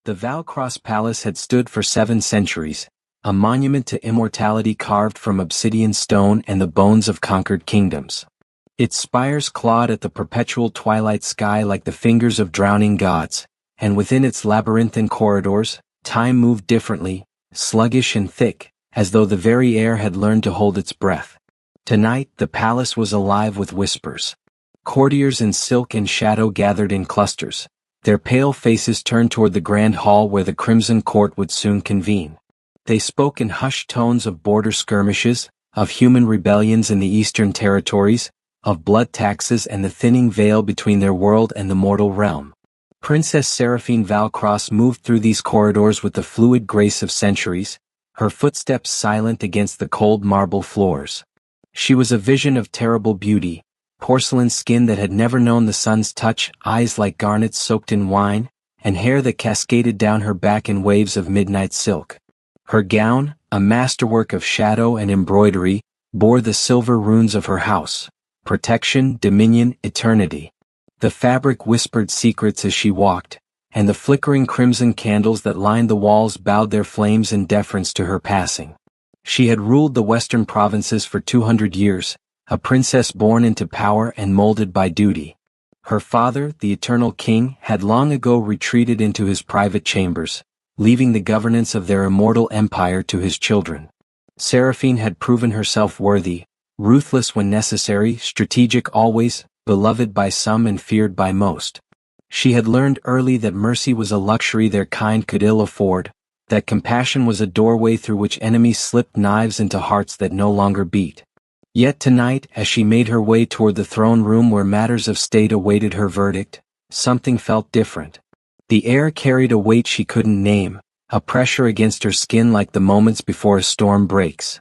The Valcross Palace had stood for 7 centuries, a monument to immortality carved from obsidian stone and the bones of conquered kingdoms. Its spires clawed at the perpetual twilight sky like the fingers of drowning gods, and within its labyrinthine corridors, time moved differently, sluggish and thick, as though the very air had learned to hold its breath. Tonight the palace was alive with whispers. Courtiers in silk and shadow gathered in clusters, their pale faces turned toward the grand hall where the Crimson Court would soon convene. They spoke in hushed tones of border skirmishes, of human rebellions in the eastern territories, of blood taxes and the thinning veil between their world and the mortal realm. Princess Seraphine Valcross moved through these corridors with the fluid grace of centuries, her footsteps silent against the cold marble floors. She was a vision of terrible beauty, porcelain skin that had never known the sun's touch, eyes like garnets soaked in wine, and hair that cascaded down her back in waves of midnight silk. Her gown, a masterwork of shadow and embroidery, bore the silver runes of her house: protection, dominion, eternity. The fabric whispered secrets as she walked, and the flickering crimson candles that lined the walls bowed their flames in deference to her passing. She had ruled the western provinces for 200 years, a princess born into power and molded by duty. Her father, the eternal king, had long ago retreated into his private chambers, leaving the governance of their immortal empire to his children. Seraphine had proven herself worthy, ruthless when necessary, strategic always, beloved by some and feared by most. She had learned early that mercy was a luxury their kind could ill afford, that compassion was a doorway through which enemies slipped knives into hearts that no longer beat. Yet tonight, as she made her way toward the throne room where matters of state awaited her verdict, something felt different. The air carried a weight she couldn't name, a pressure against her skin like the moments before a storm breaks.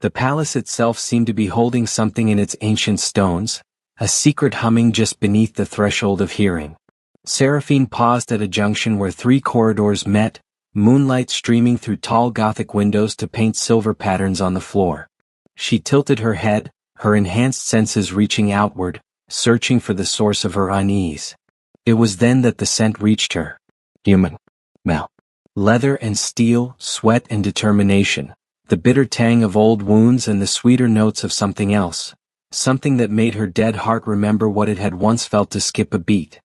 The palace itself seemed to be holding something in its ancient stones, a secret humming just beneath the threshold of hearing. Seraphine paused at a junction where 3 corridors met, moonlight streaming through tall Gothic windows to paint silver patterns on the floor. She tilted her head, her enhanced senses reaching outward, searching for the source of her unease. It was then that the scent reached her. Human. Smell. Leather and steel, sweat and determination, the bitter tang of old wounds and the sweeter notes of something else, something that made her dead heart remember what it had once felt to skip a beat.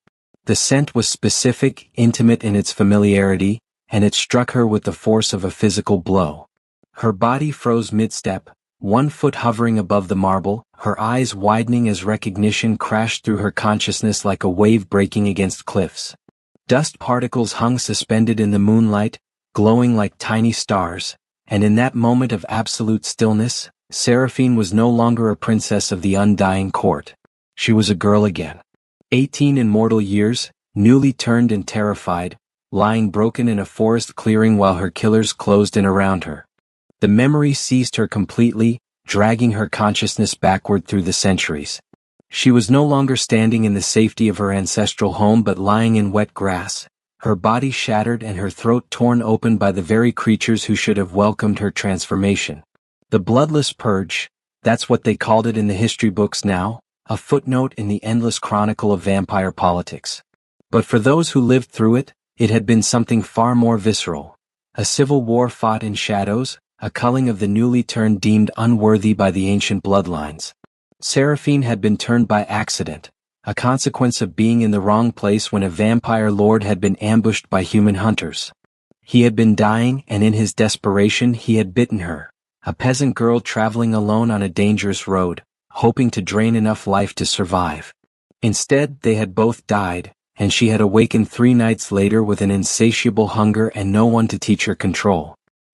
The scent was specific, intimate in its familiarity, and it struck her with the force of a physical blow. Her body froze mid-step, 1 foot hovering above the marble, her eyes widening as recognition crashed through her consciousness like a wave breaking against cliffs. Dust particles hung suspended in the moonlight, glowing like tiny stars, and in that moment of absolute stillness, Seraphine was no longer a princess of the undying court. She was a girl again. 18 in mortal years, newly turned and terrified, lying broken in a forest clearing while her killers closed in around her. The memory seized her completely, dragging her consciousness backward through the centuries. She was no longer standing in the safety of her ancestral home but lying in wet grass, her body shattered and her throat torn open by the very creatures who should have welcomed her transformation. The bloodless purge, that's what they called it in the history books now, a footnote in the endless chronicle of vampire politics. But for those who lived through it, it had been something far more visceral. A civil war fought in shadows, a culling of the newly turned deemed unworthy by the ancient bloodlines. Seraphine had been turned by accident, a consequence of being in the wrong place when a vampire lord had been ambushed by human hunters. He had been dying and in his desperation he had bitten her, a peasant girl traveling alone on a dangerous road, hoping to drain enough life to survive. Instead, they had both died, and she had awakened 3 nights later with an insatiable hunger and no one to teach her control.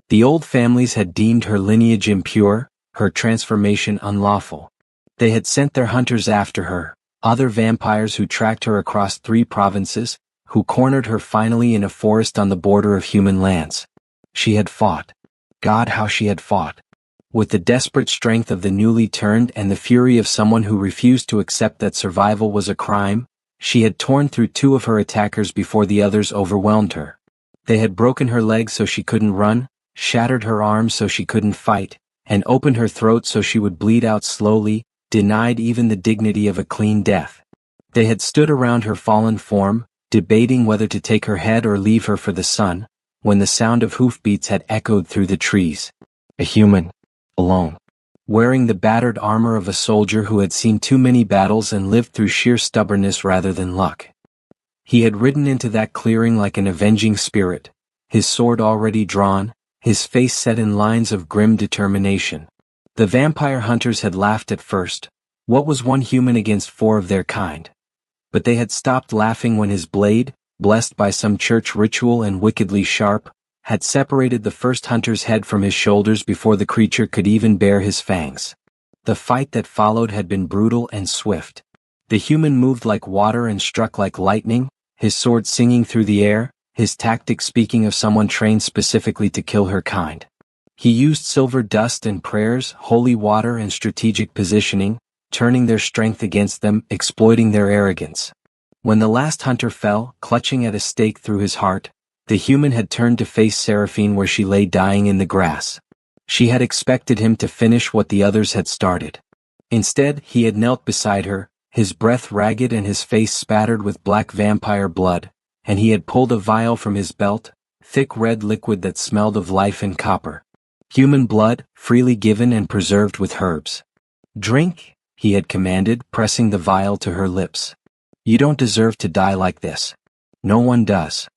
The old families had deemed her lineage impure, her transformation unlawful. They had sent their hunters after her, other vampires who tracked her across 3 provinces, who cornered her finally in a forest on the border of human lands. She had fought. God, how she had fought. With the desperate strength of the newly turned and the fury of someone who refused to accept that survival was a crime, she had torn through 2 of her attackers before the others overwhelmed her. They had broken her legs so she couldn't run, shattered her arms so she couldn't fight, and opened her throat so she would bleed out slowly, denied even the dignity of a clean death. They had stood around her fallen form, debating whether to take her head or leave her for the sun, when the sound of hoofbeats had echoed through the trees. A human. Alone. Wearing the battered armor of a soldier who had seen too many battles and lived through sheer stubbornness rather than luck. He had ridden into that clearing like an avenging spirit, his sword already drawn, his face set in lines of grim determination. The vampire hunters had laughed at first. What was one human against 4 of their kind? But they had stopped laughing when his blade, blessed by some church ritual and wickedly sharp, had separated the first hunter's head from his shoulders before the creature could even bare his fangs. The fight that followed had been brutal and swift. The human moved like water and struck like lightning, his sword singing through the air, his tactics speaking of someone trained specifically to kill her kind. He used silver dust and prayers, holy water and strategic positioning, turning their strength against them, exploiting their arrogance. When the last hunter fell, clutching at a stake through his heart, the human had turned to face Seraphine where she lay dying in the grass. She had expected him to finish what the others had started. Instead, he had knelt beside her, his breath ragged and his face spattered with black vampire blood, and he had pulled a vial from his belt, thick red liquid that smelled of life and copper. Human blood, freely given and preserved with herbs. "Drink," he had commanded, pressing the vial to her lips. "You don't deserve to die like this. No one does."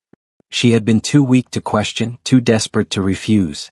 She had been too weak to question, too desperate to refuse.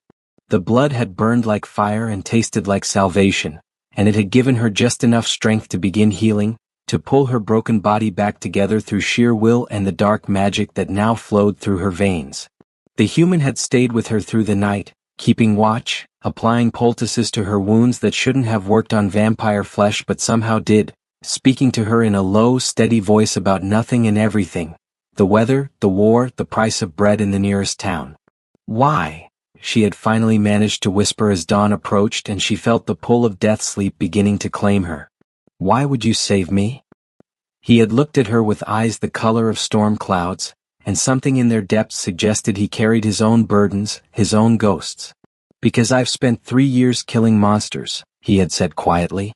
The blood had burned like fire and tasted like salvation, and it had given her just enough strength to begin healing, to pull her broken body back together through sheer will and the dark magic that now flowed through her veins. The human had stayed with her through the night, keeping watch, applying poultices to her wounds that shouldn't have worked on vampire flesh but somehow did, speaking to her in a low, steady voice about nothing and everything. The weather, the war, the price of bread in the nearest town. "Why?" she had finally managed to whisper as dawn approached and she felt the pull of death sleep beginning to claim her. "Why would you save me?" He had looked at her with eyes the color of storm clouds, and something in their depths suggested he carried his own burdens, his own ghosts. "Because I've spent 3 years killing monsters," he had said quietly.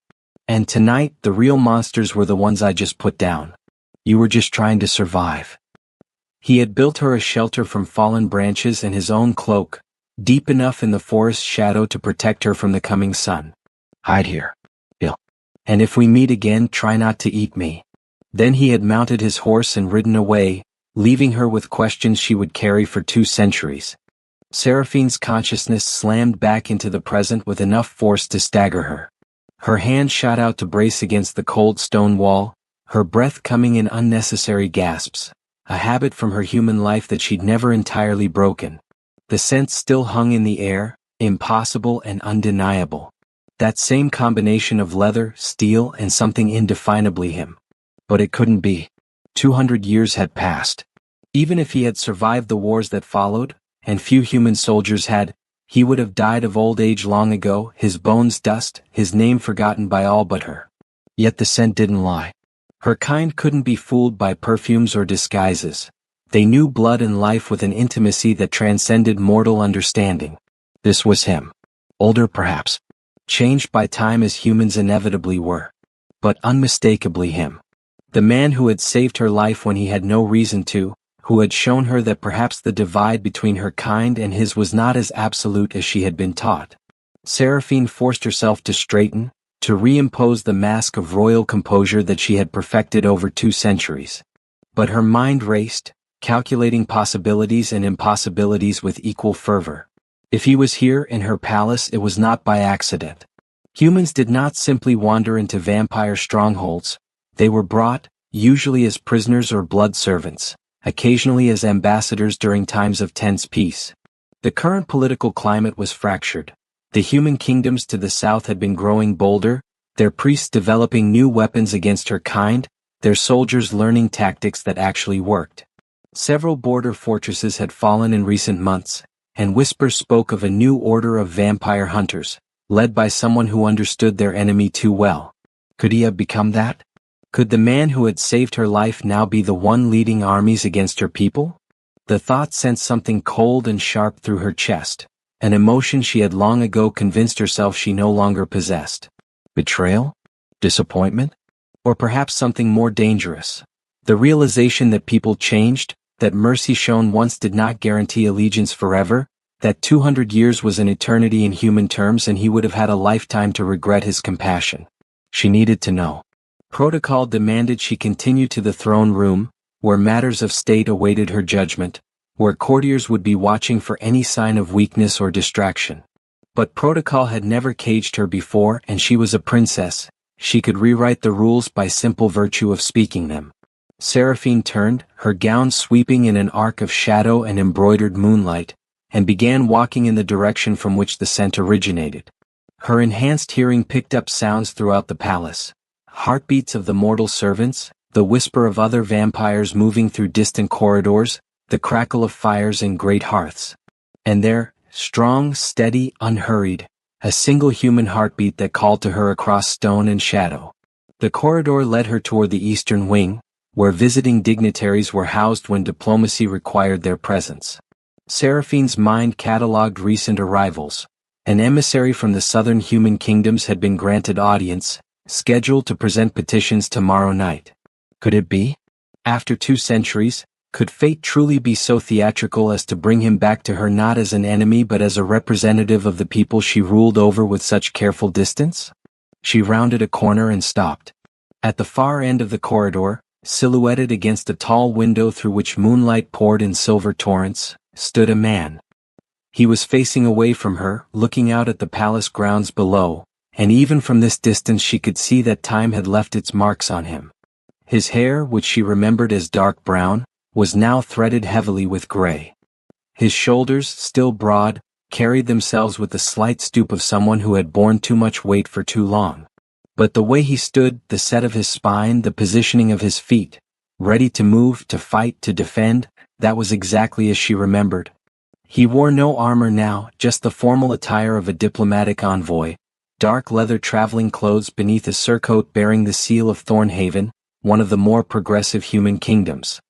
"And tonight the real monsters were the ones I just put down. You were just trying to survive." He had built her a shelter from fallen branches and his own cloak, deep enough in the forest shadow to protect her from the coming sun. "Hide here. Bill. And if we meet again, try not to eat me." Then he had mounted his horse and ridden away, leaving her with questions she would carry for 2 centuries. Seraphine's consciousness slammed back into the present with enough force to stagger her. Her hand shot out to brace against the cold stone wall, her breath coming in unnecessary gasps, a habit from her human life that she'd never entirely broken. The scent still hung in the air, impossible and undeniable. That same combination of leather, steel, and something indefinably him. But it couldn't be. 200 years had passed. Even if he had survived the wars that followed, and few human soldiers had, he would have died of old age long ago, his bones dust, his name forgotten by all but her. Yet the scent didn't lie. Her kind couldn't be fooled by perfumes or disguises. They knew blood and life with an intimacy that transcended mortal understanding. This was him. Older perhaps. Changed by time as humans inevitably were. But unmistakably him. The man who had saved her life when he had no reason to, who had shown her that perhaps the divide between her kind and his was not as absolute as she had been taught. Seraphine forced herself to straighten, to reimpose the mask of royal composure that she had perfected over 2 centuries. But her mind raced, calculating possibilities and impossibilities with equal fervor. If he was here in her palace, it was not by accident. Humans did not simply wander into vampire strongholds. They were brought, usually as prisoners or blood servants, occasionally as ambassadors during times of tense peace. The current political climate was fractured. The human kingdoms to the south had been growing bolder, their priests developing new weapons against her kind, their soldiers learning tactics that actually worked. Several border fortresses had fallen in recent months, and whispers spoke of a new order of vampire hunters, led by someone who understood their enemy too well. Could he have become that? Could the man who had saved her life now be the one leading armies against her people? The thought sent something cold and sharp through her chest, an emotion she had long ago convinced herself she no longer possessed. Betrayal? Disappointment? Or perhaps something more dangerous. The realization that people changed, that mercy shown once did not guarantee allegiance forever, that 200 years was an eternity in human terms and he would have had a lifetime to regret his compassion. She needed to know. Protocol demanded she continue to the throne room, where matters of state awaited her judgment, where courtiers would be watching for any sign of weakness or distraction. But protocol had never caged her before, and she was a princess. She could rewrite the rules by simple virtue of speaking them. Seraphine turned, her gown sweeping in an arc of shadow and embroidered moonlight, and began walking in the direction from which the scent originated. Her enhanced hearing picked up sounds throughout the palace. Heartbeats of the mortal servants, the whisper of other vampires moving through distant corridors, the crackle of fires in great hearths. And there, strong, steady, unhurried, a single human heartbeat that called to her across stone and shadow. The corridor led her toward the eastern wing, where visiting dignitaries were housed when diplomacy required their presence. Seraphine's mind catalogued recent arrivals. An emissary from the southern human kingdoms had been granted audience, scheduled to present petitions tomorrow night. Could it be? After 2 centuries, could fate truly be so theatrical as to bring him back to her not as an enemy but as a representative of the people she ruled over with such careful distance? She rounded a corner and stopped. At the far end of the corridor, silhouetted against a tall window through which moonlight poured in silver torrents, stood a man. He was facing away from her, looking out at the palace grounds below, and even from this distance she could see that time had left its marks on him. His hair, which she remembered as dark brown, was now threaded heavily with gray. His shoulders, still broad, carried themselves with the slight stoop of someone who had borne too much weight for too long. But the way he stood, the set of his spine, the positioning of his feet, ready to move, to fight, to defend, that was exactly as she remembered. He wore no armor now, just the formal attire of a diplomatic envoy, dark leather traveling clothes beneath a surcoat bearing the seal of Thornhaven, one of the more progressive human kingdoms.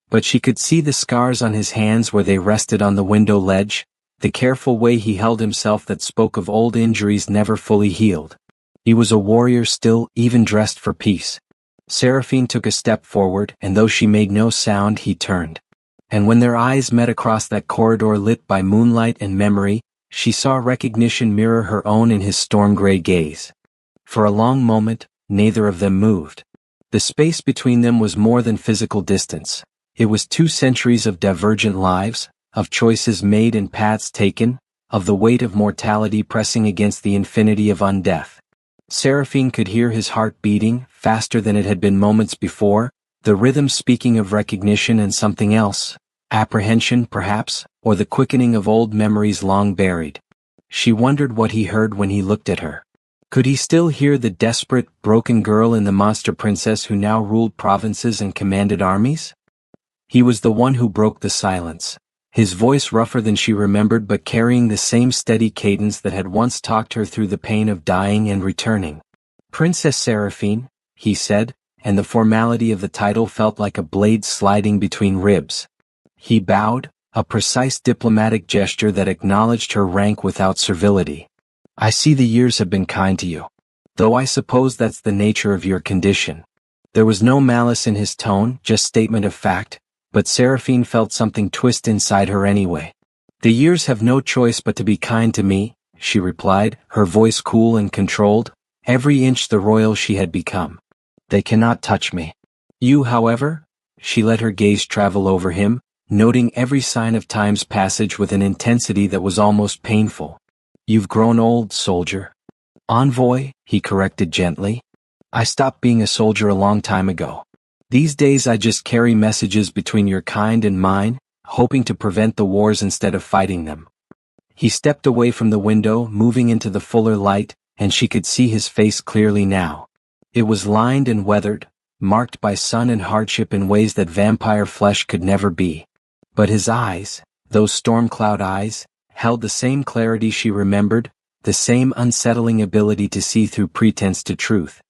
But she could see the scars on his hands where they rested on the window ledge, the careful way he held himself that spoke of old injuries never fully healed. He was a warrior still, even dressed for peace. Seraphine took a step forward, and though she made no sound, he turned. And when their eyes met across that corridor lit by moonlight and memory, she saw recognition mirror her own in his storm-gray gaze. For a long moment, neither of them moved. The space between them was more than physical distance. It was 2 centuries of divergent lives, of choices made and paths taken, of the weight of mortality pressing against the infinity of undeath. Seraphine could hear his heart beating, faster than it had been moments before, the rhythm speaking of recognition and something else, apprehension perhaps, or the quickening of old memories long buried. She wondered what he heard when he looked at her. Could he still hear the desperate, broken girl in the monster princess who now ruled provinces and commanded armies? He was the one who broke the silence, his voice rougher than she remembered but carrying the same steady cadence that had once talked her through the pain of dying and returning. "Princess Seraphine," he said, and the formality of the title felt like a blade sliding between ribs. He bowed, a precise diplomatic gesture that acknowledged her rank without servility. "I see the years have been kind to you. Though I suppose that's the nature of your condition." There was no malice in his tone, just statement of fact, but Seraphine felt something twist inside her anyway. "The years have no choice but to be kind to me," she replied, her voice cool and controlled, every inch the royal she had become. "They cannot touch me. You, however?" She let her gaze travel over him, noting every sign of time's passage with an intensity that was almost painful. "You've grown old, soldier." "Envoy," he corrected gently. "I stopped being a soldier a long time ago. These days I just carry messages between your kind and mine, hoping to prevent the wars instead of fighting them." He stepped away from the window, moving into the fuller light, and she could see his face clearly now. It was lined and weathered, marked by sun and hardship in ways that vampire flesh could never be. But his eyes, those storm cloud eyes, held the same clarity she remembered, the same unsettling ability to see through pretense to truth.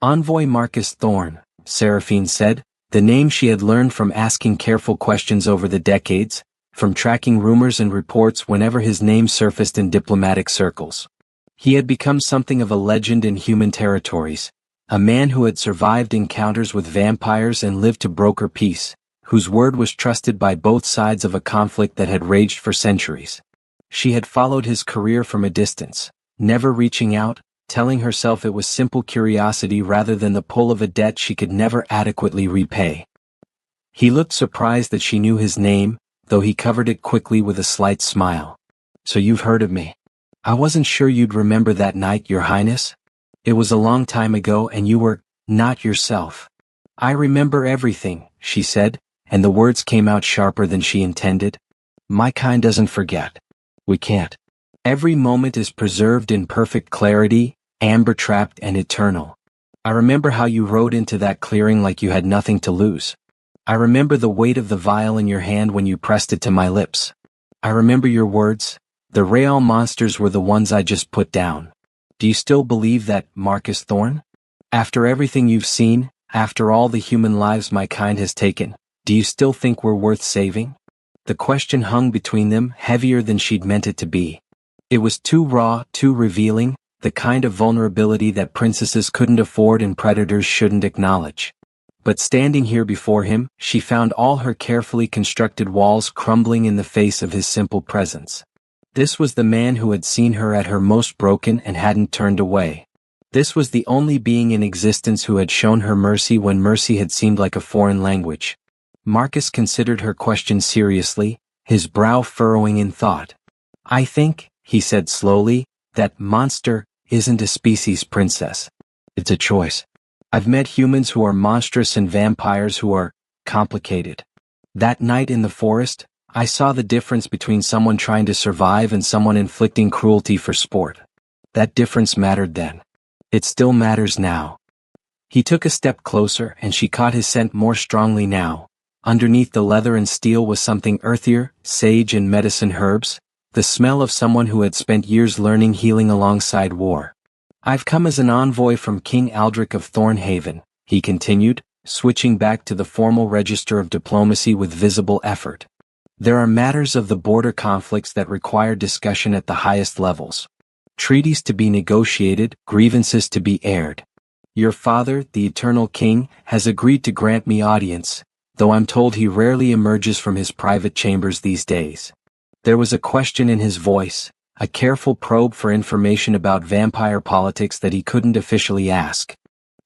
"Envoy Marcus Thorne," Seraphine said, the name she had learned from asking careful questions over the decades, from tracking rumors and reports whenever his name surfaced in diplomatic circles. He had become something of a legend in human territories, A man who had survived encounters with vampires and lived to broker peace, whose word was trusted by both sides of a conflict that had raged for centuries. She had followed his career from a distance, never reaching out, telling herself it was simple curiosity rather than the pull of a debt she could never adequately repay. He looked surprised that she knew his name, though he covered it quickly with a slight smile. "So you've heard of me. I wasn't sure you'd remember that night, Your Highness. It was a long time ago and you were not yourself." "I remember everything," she said, and the words came out sharper than she intended. "My kind doesn't forget. We can't. Every moment is preserved in perfect clarity, amber-trapped and eternal. I remember how you rode into that clearing like you had nothing to lose. I remember the weight of the vial in your hand when you pressed it to my lips. I remember your words. The real monsters were the ones I just put down. Do you still believe that, Marcus Thorne? After everything you've seen, after all the human lives my kind has taken, do you still think we're worth saving?" The question hung between them, heavier than she'd meant it to be. It was too raw, too revealing, the kind of vulnerability that princesses couldn't afford and predators shouldn't acknowledge. But standing here before him, she found all her carefully constructed walls crumbling in the face of his simple presence. This was the man who had seen her at her most broken and hadn't turned away. This was the only being in existence who had shown her mercy when mercy had seemed like a foreign language. Marcus considered her question seriously, his brow furrowing in thought. "I think," he said slowly, "that monster isn't a species, princess. It's a choice. I've met humans who are monstrous and vampires who are complicated. That night in the forest, I saw the difference between someone trying to survive and someone inflicting cruelty for sport. That difference mattered then. It still matters now." He took a step closer and she caught his scent more strongly now. Underneath the leather and steel was something earthier, sage and medicine herbs, the smell of someone who had spent years learning healing alongside war. "I've come as an envoy from King Aldrich of Thornhaven," he continued, switching back to the formal register of diplomacy with visible effort. "There are matters of the border conflicts that require discussion at the highest levels. Treaties to be negotiated, grievances to be aired. Your father, the Eternal King, has agreed to grant me audience, though I'm told he rarely emerges from his private chambers these days." There was a question in his voice, a careful probe for information about vampire politics that he couldn't officially ask.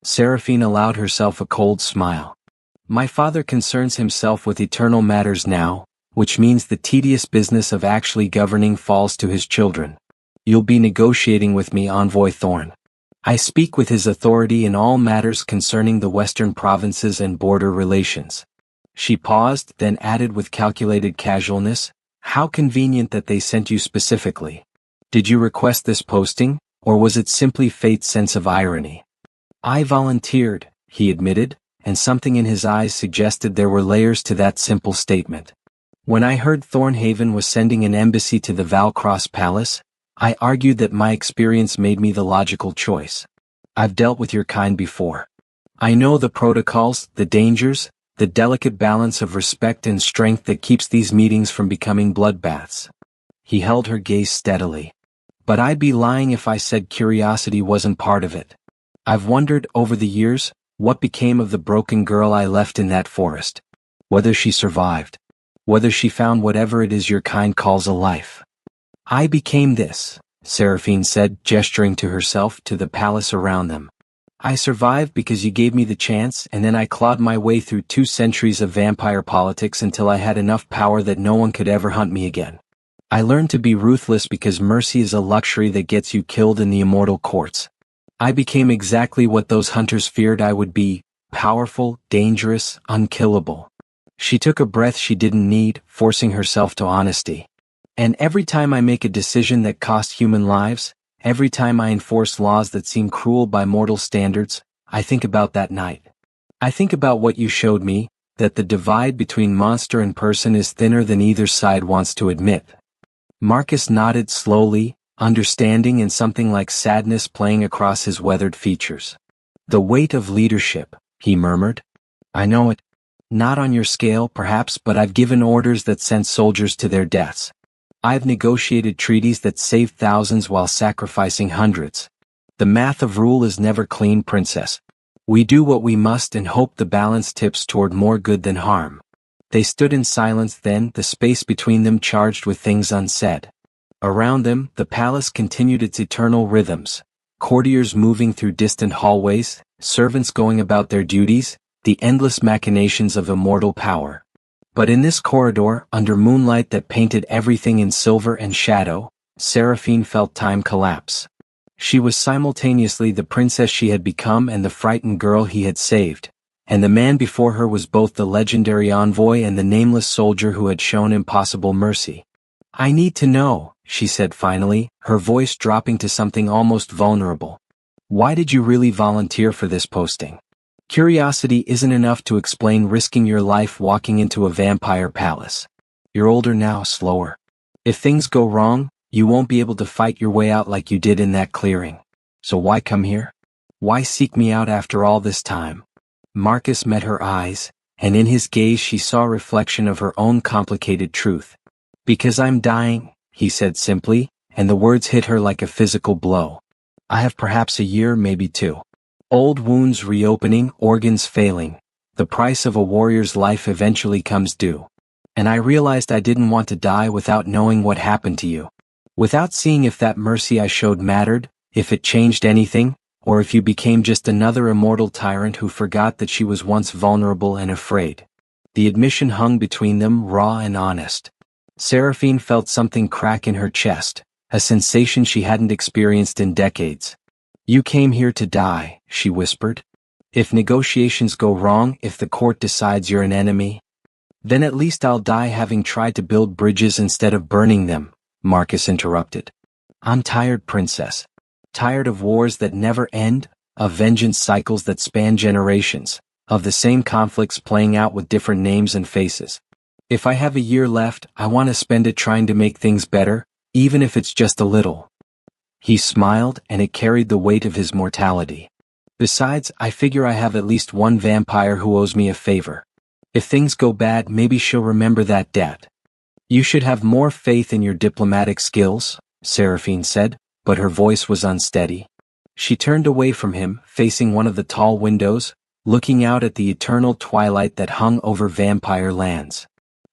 Seraphine allowed herself a cold smile. "My father concerns himself with eternal matters now, which means the tedious business of actually governing falls to his children. You'll be negotiating with me, Envoy Thorne. I speak with his authority in all matters concerning the western provinces and border relations." She paused, then added with calculated casualness, "How convenient that they sent you specifically. Did you request this posting, or was it simply fate's sense of irony?" "I volunteered," he admitted, and something in his eyes suggested there were layers to that simple statement. "When I heard Thornhaven was sending an embassy to the Valcross Palace, I argued that my experience made me the logical choice. I've dealt with your kind before. I know the protocols, the dangers, the delicate balance of respect and strength that keeps these meetings from becoming bloodbaths." He held her gaze steadily. "But I'd be lying if I said curiosity wasn't part of it. I've wondered, over the years, what became of the broken girl I left in that forest. Whether she survived. Whether she found whatever it is your kind calls a life." "I became this," Seraphine said, gesturing to herself, to the palace around them. "I survived because you gave me the chance, and then I clawed my way through 2 centuries of vampire politics until I had enough power that no one could ever hunt me again. I learned to be ruthless because mercy is a luxury that gets you killed in the immortal courts. I became exactly what those hunters feared I would be, powerful, dangerous, unkillable." She took a breath she didn't need, forcing herself to honesty. "And every time I make a decision that costs human lives, every time I enforce laws that seem cruel by mortal standards, I think about that night. I think about what you showed me, that the divide between monster and person is thinner than either side wants to admit." Marcus nodded slowly, understanding, and something like sadness playing across his weathered features. "The weight of leadership," he murmured. "I know it. Not on your scale, perhaps, but I've given orders that sent soldiers to their deaths. I've negotiated treaties that saved thousands while sacrificing hundreds. The math of rule is never clean, princess. We do what we must and hope the balance tips toward more good than harm. They stood in silence then, the space between them charged with things unsaid. Around them, the palace continued its eternal rhythms. Courtiers moving through distant hallways, servants going about their duties, the endless machinations of immortal power. But in this corridor, under moonlight that painted everything in silver and shadow, Seraphine felt time collapse. She was simultaneously the princess she had become and the frightened girl he had saved, and the man before her was both the legendary envoy and the nameless soldier who had shown impossible mercy. "I need to know," she said finally, her voice dropping to something almost vulnerable. "Why did you really volunteer for this posting? Curiosity isn't enough to explain risking your life walking into a vampire palace. You're older now, slower. If things go wrong, you won't be able to fight your way out like you did in that clearing. So why come here? Why seek me out after all this time?" Marcus met her eyes, and in his gaze she saw a reflection of her own complicated truth. "Because I'm dying," he said simply, and the words hit her like a physical blow. "I have perhaps a year, maybe two. Old wounds reopening, organs failing. The price of a warrior's life eventually comes due. And I realized I didn't want to die without knowing what happened to you. Without seeing if that mercy I showed mattered, if it changed anything, or if you became just another immortal tyrant who forgot that she was once vulnerable and afraid." The admission hung between them, raw and honest. Seraphine felt something crack in her chest, a sensation she hadn't experienced in decades. "You came here to die," she whispered. "If negotiations go wrong, if the court decides you're an enemy, then at least I'll die having tried to build bridges instead of burning them," Marcus interrupted. "I'm tired, princess. Tired of wars that never end, of vengeance cycles that span generations, of the same conflicts playing out with different names and faces. If I have a year left, I want to spend it trying to make things better, even if it's just a little." He smiled, and it carried the weight of his mortality. "Besides, I figure I have at least one vampire who owes me a favor. If things go bad, maybe she'll remember that debt." "You should have more faith in your diplomatic skills," Seraphine said, but her voice was unsteady. She turned away from him, facing one of the tall windows, looking out at the eternal twilight that hung over vampire lands.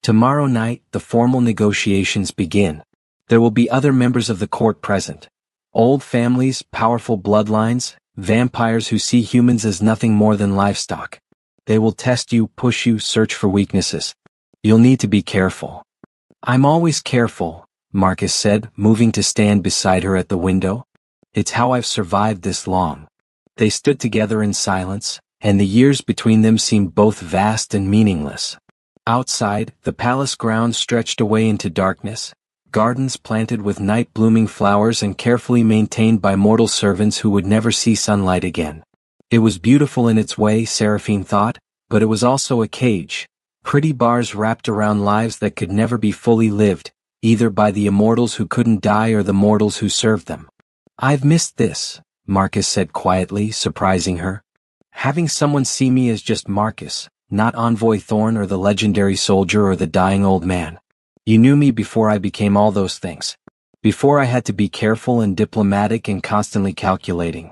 "Tomorrow night, the formal negotiations begin. There will be other members of the court present. Old families, powerful bloodlines, vampires who see humans as nothing more than livestock. They will test you, push you, search for weaknesses. You'll need to be careful." "I'm always careful," Marcus said, moving to stand beside her at the window. "It's how I've survived this long." They stood together in silence, and the years between them seemed both vast and meaningless. Outside, the palace grounds stretched away into darkness, gardens planted with night-blooming flowers and carefully maintained by mortal servants who would never see sunlight again. It was beautiful in its way, Seraphine thought, but it was also a cage. Pretty bars wrapped around lives that could never be fully lived, either by the immortals who couldn't die or the mortals who served them. "I've missed this," Marcus said quietly, surprising her. "Having someone see me as just Marcus, not Envoy Thorn or the legendary soldier or the dying old man. You knew me before I became all those things. Before I had to be careful and diplomatic and constantly calculating.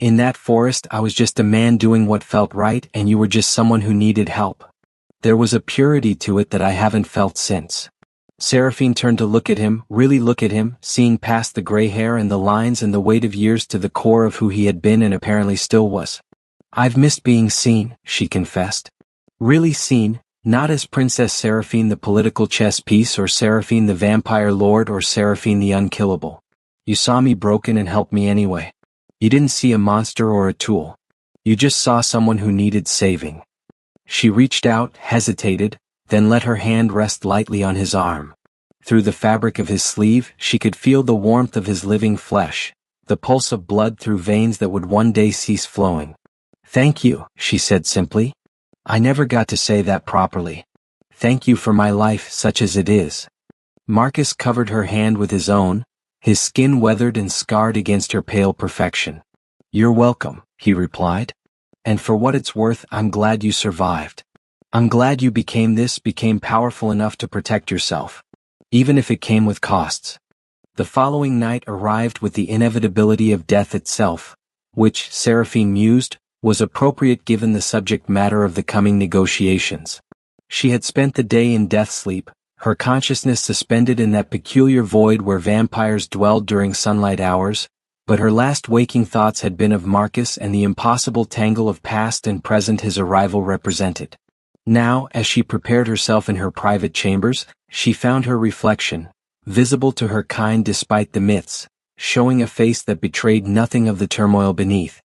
In that forest I was just a man doing what felt right, and you were just someone who needed help. There was a purity to it that I haven't felt since." Seraphine turned to look at him, really look at him, seeing past the gray hair and the lines and the weight of years to the core of who he had been and apparently still was. "I've missed being seen," she confessed. "Really seen, not as Princess Seraphine the political chess piece or Seraphine the vampire lord or Seraphine the unkillable. You saw me broken and helped me anyway. You didn't see a monster or a tool. You just saw someone who needed saving." She reached out, hesitated, then let her hand rest lightly on his arm. Through the fabric of his sleeve, she could feel the warmth of his living flesh, the pulse of blood through veins that would one day cease flowing. "Thank you," she said simply. "I never got to say that properly. Thank you for my life such as it is." Marcus covered her hand with his own, his skin weathered and scarred against her pale perfection. "You're welcome," he replied. "And for what it's worth, I'm glad you survived. I'm glad you became powerful enough to protect yourself. Even if it came with costs." The following night arrived with the inevitability of death itself, which, Seraphine mused, was appropriate given the subject matter of the coming negotiations. She had spent the day in death sleep, her consciousness suspended in that peculiar void where vampires dwelled during sunlight hours, but her last waking thoughts had been of Marcus and the impossible tangle of past and present his arrival represented. Now, as she prepared herself in her private chambers, she found her reflection, visible to her kind despite the myths, showing a face that betrayed nothing of the turmoil beneath.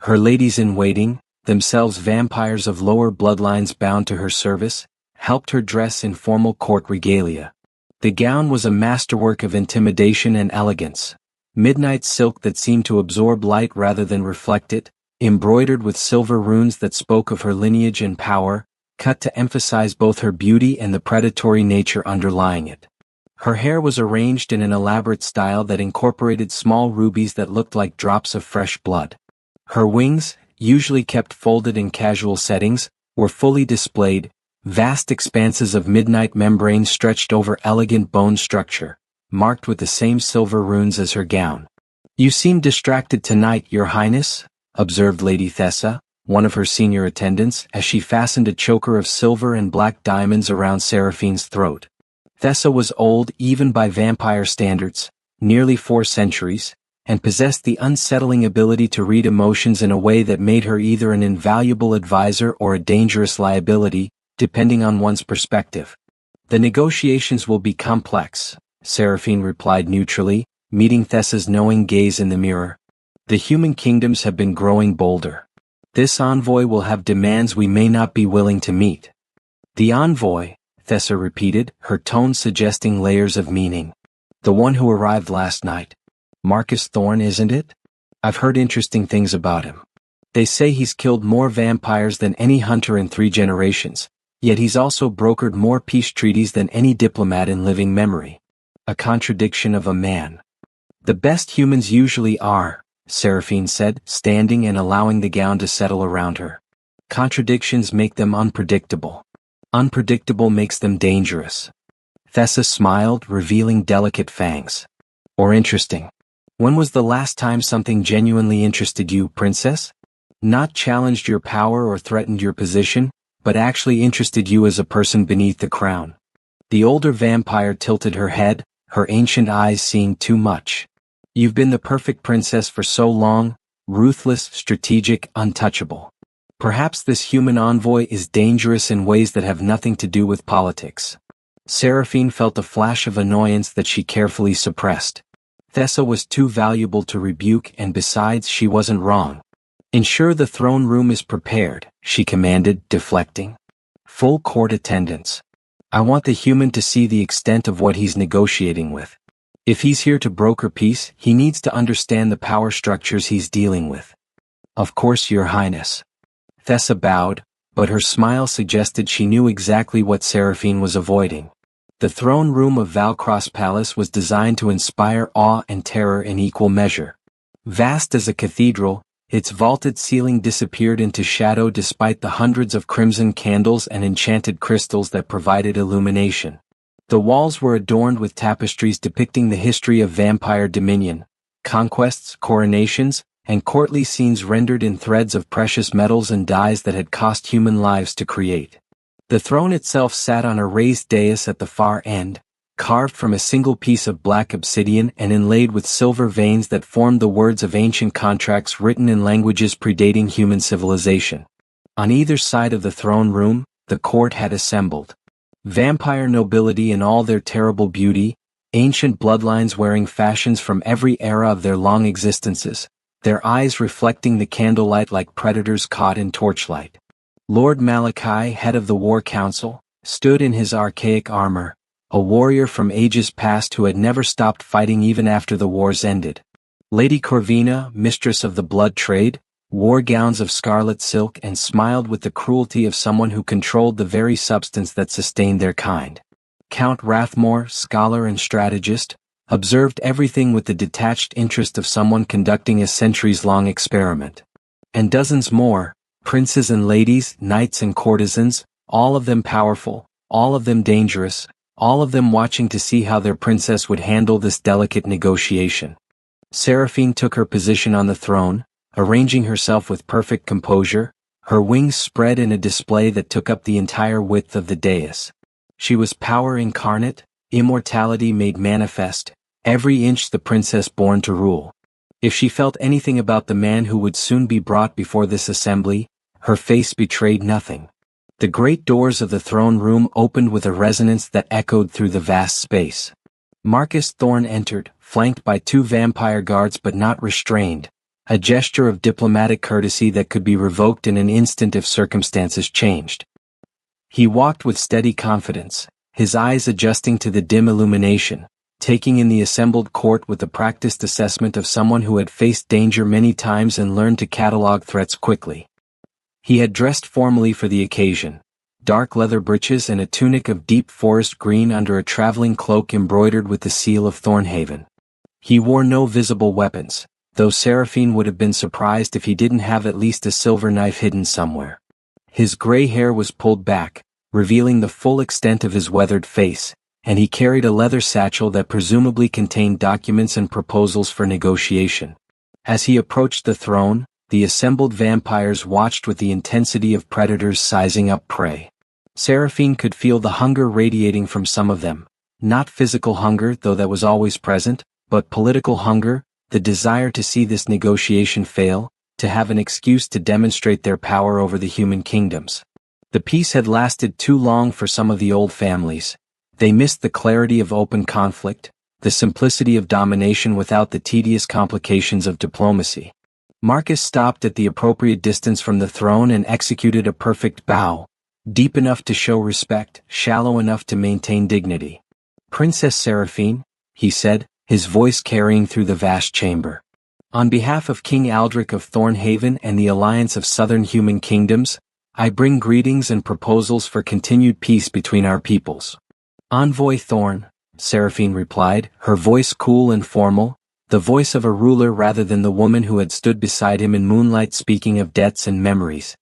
Her ladies-in-waiting, themselves vampires of lower bloodlines bound to her service, helped her dress in formal court regalia. The gown was a masterwork of intimidation and elegance. Midnight silk that seemed to absorb light rather than reflect it, embroidered with silver runes that spoke of her lineage and power, cut to emphasize both her beauty and the predatory nature underlying it. Her hair was arranged in an elaborate style that incorporated small rubies that looked like drops of fresh blood. Her wings, usually kept folded in casual settings, were fully displayed, vast expanses of midnight membrane stretched over elegant bone structure, marked with the same silver runes as her gown. "You seem distracted tonight, Your Highness," observed Lady Thessa, one of her senior attendants, as she fastened a choker of silver and black diamonds around Seraphine's throat. Thessa was old even by vampire standards, nearly 4 centuries, and possessed the unsettling ability to read emotions in a way that made her either an invaluable advisor or a dangerous liability, depending on one's perspective. "The negotiations will be complex," Seraphine replied neutrally, meeting Thessa's knowing gaze in the mirror. "The human kingdoms have been growing bolder. This envoy will have demands we may not be willing to meet." "The envoy," Thessa repeated, her tone suggesting layers of meaning. "The one who arrived last night. Marcus Thorne, isn't it? I've heard interesting things about him. They say he's killed more vampires than any hunter in 3 generations, yet he's also brokered more peace treaties than any diplomat in living memory. A contradiction of a man." "The best humans usually are," Seraphine said, standing and allowing the gown to settle around her. "Contradictions make them unpredictable. Unpredictable makes them dangerous." Thessa smiled, revealing delicate fangs. "Or interesting. When was the last time something genuinely interested you, Princess? Not challenged your power or threatened your position, but actually interested you as a person beneath the crown." The older vampire tilted her head, her ancient eyes seeing too much. "You've been the perfect princess for so long, ruthless, strategic, untouchable. Perhaps this human envoy is dangerous in ways that have nothing to do with politics." Seraphine felt a flash of annoyance that she carefully suppressed. Thessa was too valuable to rebuke, and besides, she wasn't wrong. "Ensure the throne room is prepared," she commanded, deflecting. "Full court attendance. I want the human to see the extent of what he's negotiating with. If he's here to broker peace, he needs to understand the power structures he's dealing with." "Of course, Your Highness." Thessa bowed, but her smile suggested she knew exactly what Seraphine was avoiding. The throne room of Valcross Palace was designed to inspire awe and terror in equal measure. Vast as a cathedral, its vaulted ceiling disappeared into shadow despite the hundreds of crimson candles and enchanted crystals that provided illumination. The walls were adorned with tapestries depicting the history of vampire dominion, conquests, coronations, and courtly scenes rendered in threads of precious metals and dyes that had cost human lives to create. The throne itself sat on a raised dais at the far end, carved from a single piece of black obsidian and inlaid with silver veins that formed the words of ancient contracts written in languages predating human civilization. On either side of the throne room, the court had assembled. Vampire nobility in all their terrible beauty, ancient bloodlines wearing fashions from every era of their long existences, their eyes reflecting the candlelight like predators caught in torchlight. Lord Malachi, head of the War Council, stood in his archaic armor, a warrior from ages past who had never stopped fighting even after the wars ended. Lady Corvina, mistress of the blood trade, wore gowns of scarlet silk and smiled with the cruelty of someone who controlled the very substance that sustained their kind. Count Rathmore, scholar and strategist, observed everything with the detached interest of someone conducting a centuries-long experiment. And dozens more, princes and ladies, knights and courtesans, all of them powerful, all of them dangerous, all of them watching to see how their princess would handle this delicate negotiation. Seraphine took her position on the throne, arranging herself with perfect composure, her wings spread in a display that took up the entire width of the dais. She was power incarnate, immortality made manifest, every inch the princess born to rule. If she felt anything about the man who would soon be brought before this assembly, her face betrayed nothing. The great doors of the throne room opened with a resonance that echoed through the vast space. Marcus Thorne entered, flanked by 2 vampire guards but not restrained, a gesture of diplomatic courtesy that could be revoked in an instant if circumstances changed. He walked with steady confidence, his eyes adjusting to the dim illumination, taking in the assembled court with the practiced assessment of someone who had faced danger many times and learned to catalog threats quickly. He had dressed formally for the occasion, dark leather breeches and a tunic of deep forest green under a traveling cloak embroidered with the seal of Thornhaven. He wore no visible weapons, though Seraphine would have been surprised if he didn't have at least a silver knife hidden somewhere. His gray hair was pulled back, revealing the full extent of his weathered face, and he carried a leather satchel that presumably contained documents and proposals for negotiation. As he approached the throne, the assembled vampires watched with the intensity of predators sizing up prey. Seraphine could feel the hunger radiating from some of them, not physical hunger though that was always present, but political hunger, the desire to see this negotiation fail, to have an excuse to demonstrate their power over the human kingdoms. The peace had lasted too long for some of the old families. They missed the clarity of open conflict, the simplicity of domination without the tedious complications of diplomacy. Marcus stopped at the appropriate distance from the throne and executed a perfect bow, deep enough to show respect, shallow enough to maintain dignity. "Princess Seraphine," he said, his voice carrying through the vast chamber. "On behalf of King Aldrich of Thornhaven and the Alliance of Southern Human Kingdoms, I bring greetings and proposals for continued peace between our peoples." "Envoy Thorn," Seraphine replied, her voice cool and formal, the voice of a ruler rather than the woman who had stood beside him in moonlight speaking of debts and memories.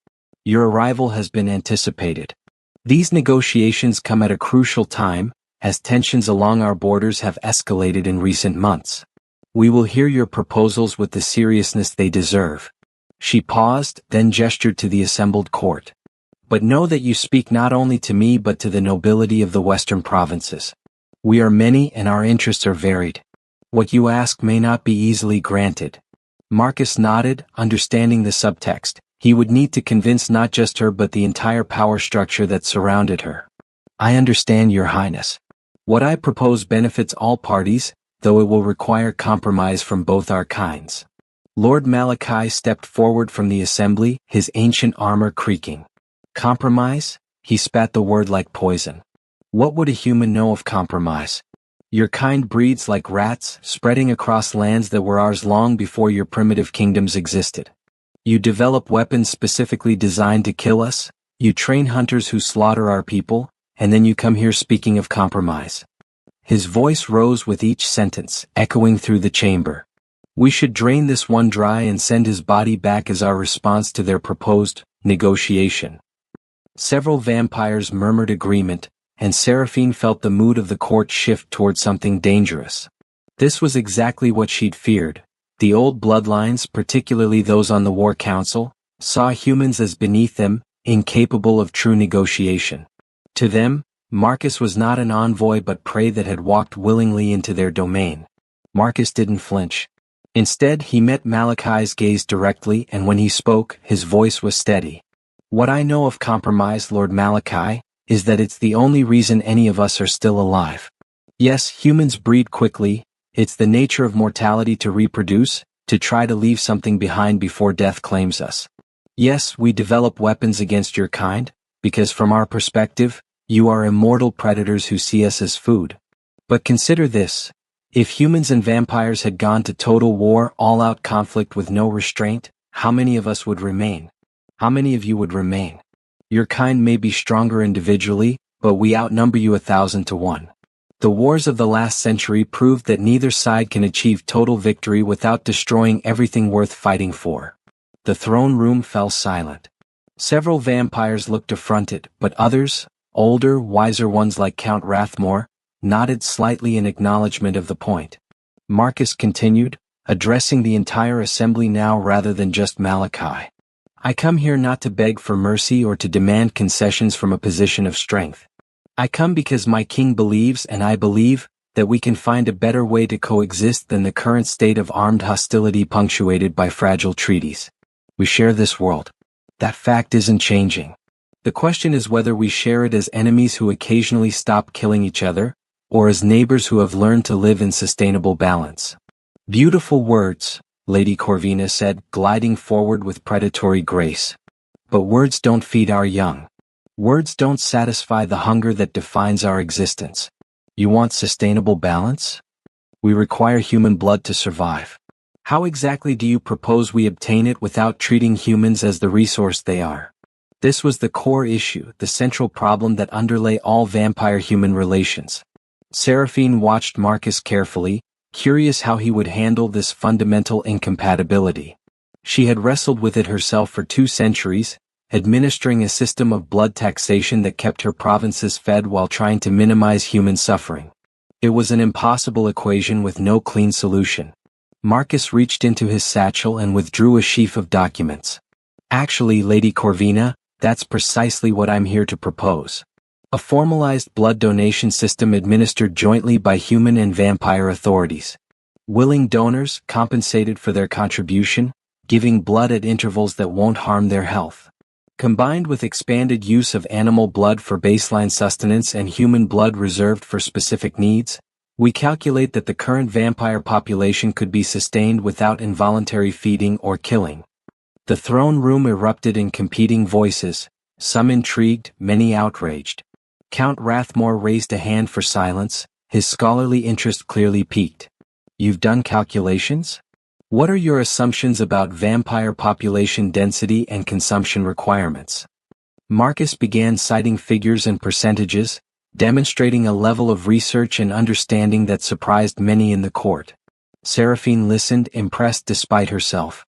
"Your arrival has been anticipated. These negotiations come at a crucial time, as tensions along our borders have escalated in recent months. We will hear your proposals with the seriousness they deserve." She paused, then gestured to the assembled court. "But know that you speak not only to me but to the nobility of the western provinces. We are many and our interests are varied. What you ask may not be easily granted." Marcus nodded, understanding the subtext. He would need to convince not just her but the entire power structure that surrounded her. "I understand, Your Highness. What I propose benefits all parties, though it will require compromise from both our kinds." Lord Malachi stepped forward from the assembly, his ancient armor creaking. "Compromise?" He spat the word like poison. "What would a human know of compromise? Your kind breeds like rats, spreading across lands that were ours long before your primitive kingdoms existed. You develop weapons specifically designed to kill us, you train hunters who slaughter our people, and then you come here speaking of compromise." His voice rose with each sentence, echoing through the chamber. "We should drain this one dry and send his body back as our response to their proposed negotiation." Several vampires murmured agreement, and Seraphine felt the mood of the court shift toward something dangerous. This was exactly what she'd feared. The old bloodlines, particularly those on the War Council, saw humans as beneath them, incapable of true negotiation. To them, Marcus was not an envoy but prey that had walked willingly into their domain. Marcus didn't flinch. Instead, he met Malachi's gaze directly, and when he spoke, his voice was steady. "What I know of compromise, Lord Malachi, is that it's the only reason any of us are still alive. Yes, humans breed quickly, it's the nature of mortality to reproduce, to try to leave something behind before death claims us. Yes, we develop weapons against your kind, because from our perspective, you are immortal predators who see us as food. But consider this. If humans and vampires had gone to total war, all-out conflict with no restraint, how many of us would remain? How many of you would remain? Your kind may be stronger individually, but we outnumber you 1,000 to 1. The wars of the last century proved that neither side can achieve total victory without destroying everything worth fighting for." The throne room fell silent. Several vampires looked affronted, but others, older, wiser ones like Count Rathmore, nodded slightly in acknowledgement of the point. Marcus continued, addressing the entire assembly now rather than just Malachi. I come here not to beg for mercy or to demand concessions from a position of strength. I come because my king believes, and I believe, that we can find a better way to coexist than the current state of armed hostility punctuated by fragile treaties. We share this world. That fact isn't changing. The question is whether we share it as enemies who occasionally stop killing each other, or as neighbors who have learned to live in sustainable balance. Beautiful words, Lady Corvina said, gliding forward with predatory grace. But words don't feed our young. Words don't satisfy the hunger that defines our existence. You want sustainable balance? We require human blood to survive. How exactly do you propose we obtain it without treating humans as the resource they are? This was the core issue, the central problem that underlay all vampire-human relations. Seraphine watched Marcus carefully, curious how he would handle this fundamental incompatibility. She had wrestled with it herself for 2 centuries, administering a system of blood taxation that kept her provinces fed while trying to minimize human suffering. It was an impossible equation with no clean solution. Marcus reached into his satchel and withdrew a sheaf of documents. Actually, Lady Corvina, that's precisely what I'm here to propose. A formalized blood donation system administered jointly by human and vampire authorities. Willing donors, compensated for their contribution, giving blood at intervals that won't harm their health. Combined with expanded use of animal blood for baseline sustenance and human blood reserved for specific needs, we calculate that the current vampire population could be sustained without involuntary feeding or killing. The throne room erupted in competing voices, some intrigued, many outraged. Count Rathmore raised a hand for silence, his scholarly interest clearly piqued. You've done calculations? What are your assumptions about vampire population density and consumption requirements? Marcus began citing figures and percentages, demonstrating a level of research and understanding that surprised many in the court. Seraphine listened, impressed despite herself.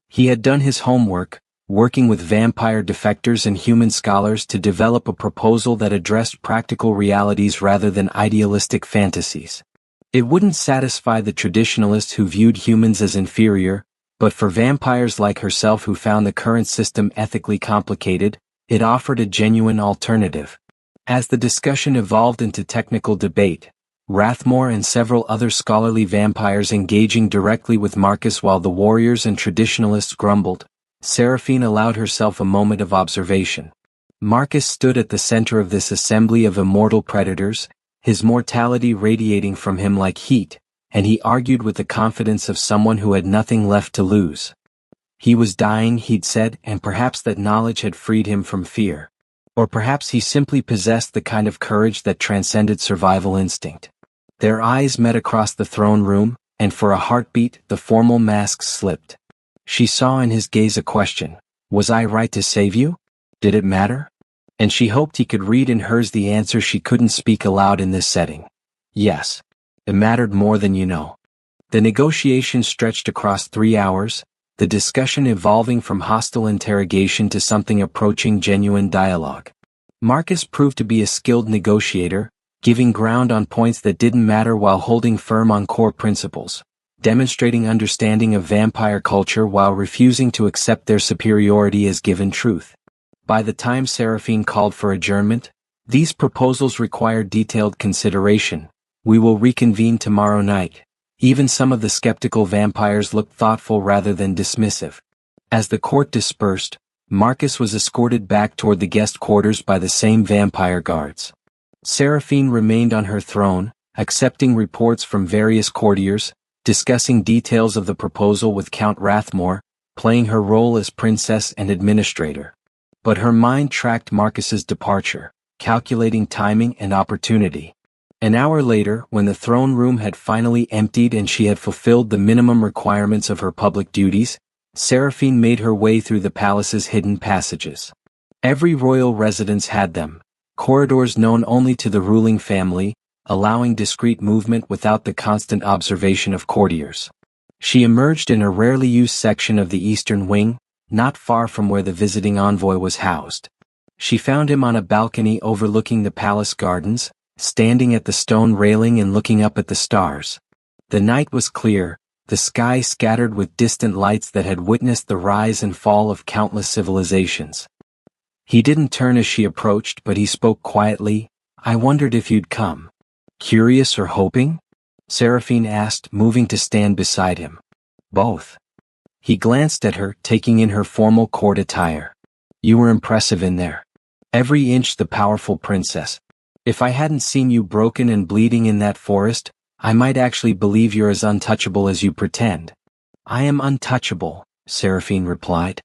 He had done his homework, working with vampire defectors and human scholars to develop a proposal that addressed practical realities rather than idealistic fantasies. It wouldn't satisfy the traditionalists who viewed humans as inferior, but for vampires like herself who found the current system ethically complicated, it offered a genuine alternative. As the discussion evolved into technical debate, Rathmore and several other scholarly vampires engaging directly with Marcus while the warriors and traditionalists grumbled, Seraphine allowed herself a moment of observation. Marcus stood at the center of this assembly of immortal predators, his mortality radiating from him like heat, and he argued with the confidence of someone who had nothing left to lose. He was dying, he'd said, and perhaps that knowledge had freed him from fear. Or perhaps he simply possessed the kind of courage that transcended survival instinct. Their eyes met across the throne room, and for a heartbeat, the formal masks slipped. She saw in his gaze a question. Was I right to save you? Did it matter? And she hoped he could read in hers the answer she couldn't speak aloud in this setting. Yes. It mattered more than you know. The negotiation stretched across 3 hours, the discussion evolving from hostile interrogation to something approaching genuine dialogue. Marcus proved to be a skilled negotiator, giving ground on points that didn't matter while holding firm on core principles, demonstrating understanding of vampire culture while refusing to accept their superiority as given truth. By the time Seraphine called for adjournment, these proposals required detailed consideration. We will reconvene tomorrow night. Even some of the skeptical vampires looked thoughtful rather than dismissive. As the court dispersed, Marcus was escorted back toward the guest quarters by the same vampire guards. Seraphine remained on her throne, accepting reports from various courtiers, discussing details of the proposal with Count Rathmore, playing her role as princess and administrator. But her mind tracked Marcus's departure, calculating timing and opportunity. An hour later, when the throne room had finally emptied and she had fulfilled the minimum requirements of her public duties, Seraphine made her way through the palace's hidden passages. Every royal residence had them, corridors known only to the ruling family, allowing discreet movement without the constant observation of courtiers. She emerged in a rarely used section of the eastern wing, not far from where the visiting envoy was housed. She found him on a balcony overlooking the palace gardens, standing at the stone railing and looking up at the stars. The night was clear, the sky scattered with distant lights that had witnessed the rise and fall of countless civilizations. He didn't turn as she approached, but he spoke quietly. "I wondered if you'd come." "Curious or hoping?" Seraphine asked, moving to stand beside him. "Both." He glanced at her, taking in her formal court attire. "You were impressive in there. Every inch the powerful princess. If I hadn't seen you broken and bleeding in that forest, I might actually believe you're as untouchable as you pretend." "I am untouchable," Seraphine replied.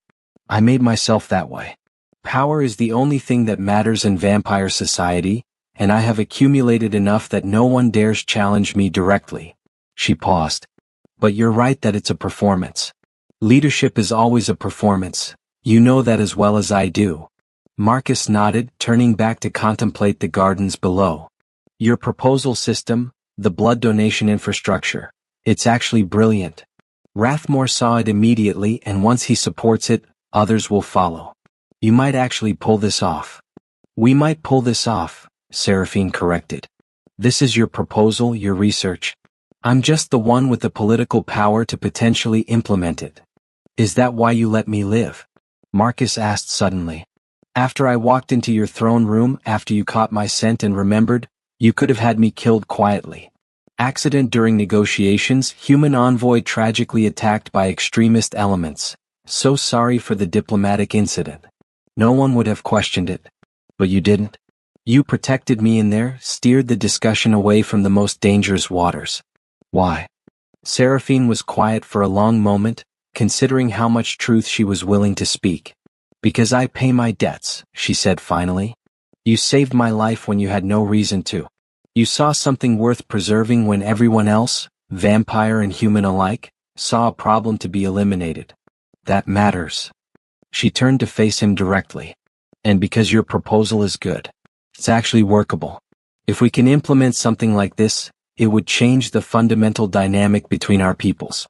"I made myself that way. Power is the only thing that matters in vampire society, and I have accumulated enough that no one dares challenge me directly." She paused. "But you're right that it's a performance. Leadership is always a performance. You know that as well as I do." Marcus nodded, turning back to contemplate the gardens below. "Your proposal system, the blood donation infrastructure, it's actually brilliant. Rathmore saw it immediately, and once he supports it, others will follow. You might actually pull this off." "We might pull this off," Seraphine corrected. "This is your proposal, your research. I'm just the one with the political power to potentially implement it." "Is that why you let me live?" Marcus asked suddenly. "After I walked into your throne room, after you caught my scent and remembered, you could have had me killed quietly. Accident during negotiations, human envoy tragically attacked by extremist elements. So sorry for the diplomatic incident. No one would have questioned it. But you didn't. You protected me in there, steered the discussion away from the most dangerous waters." "Why?" Seraphine was quiet for a long moment, considering how much truth she was willing to speak. "Because I pay my debts," she said finally. "You saved my life when you had no reason to. You saw something worth preserving when everyone else, vampire and human alike, saw a problem to be eliminated. That matters." She turned to face him directly. "And because your proposal is good. It's actually workable. If we can implement something like this, it would change the fundamental dynamic between our peoples.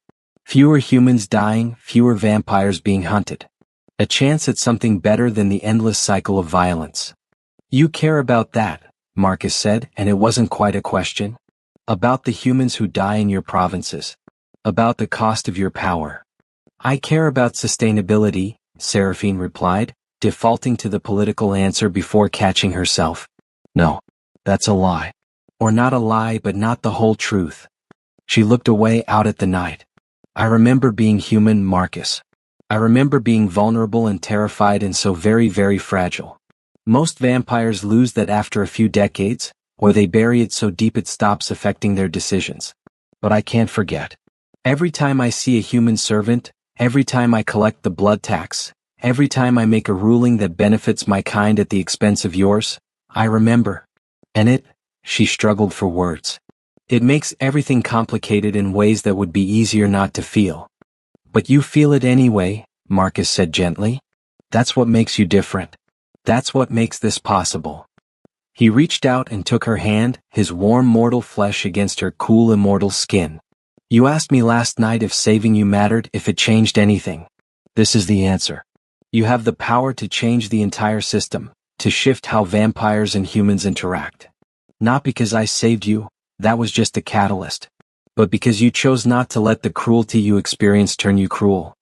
Fewer humans dying, fewer vampires being hunted. A chance at something better than the endless cycle of violence." "You care about that," Marcus said, and it wasn't quite a question. "About the humans who die in your provinces. About the cost of your power." "I care about sustainability," Seraphine replied, defaulting to the political answer before catching herself. "No, that's a lie. Or not a lie, but not the whole truth." She looked away out at the night. "I remember being human, Marcus. I remember being vulnerable and terrified and so very, very fragile. Most vampires lose that after a few decades, or they bury it so deep it stops affecting their decisions. But I can't forget. Every time I see a human servant, every time I collect the blood tax, every time I make a ruling that benefits my kind at the expense of yours, I remember. And she struggled for words. It makes everything complicated in ways that would be easier not to feel. But you feel it anyway, Marcus said gently. That's what makes you different. That's what makes this possible." He reached out and took her hand, his warm mortal flesh against her cool immortal skin. "You asked me last night if saving you mattered, if it changed anything. This is the answer. You have the power to change the entire system, to shift how vampires and humans interact. Not because I saved you, that was just a catalyst. But because you chose not to let the cruelty you experienced turn you cruel.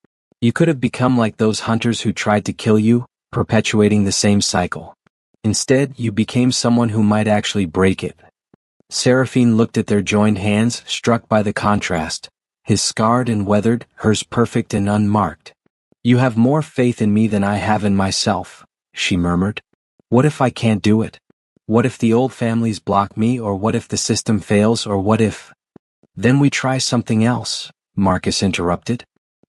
You could have become like those hunters who tried to kill you, perpetuating the same cycle. Instead, you became someone who might actually break it." Seraphine looked at their joined hands, struck by the contrast. His scarred and weathered, hers perfect and unmarked. "You have more faith in me than I have in myself," she murmured. "What if I can't do it? What if the old families block me, or what if the system fails, or what if—" "Then we try something else," Marcus interrupted.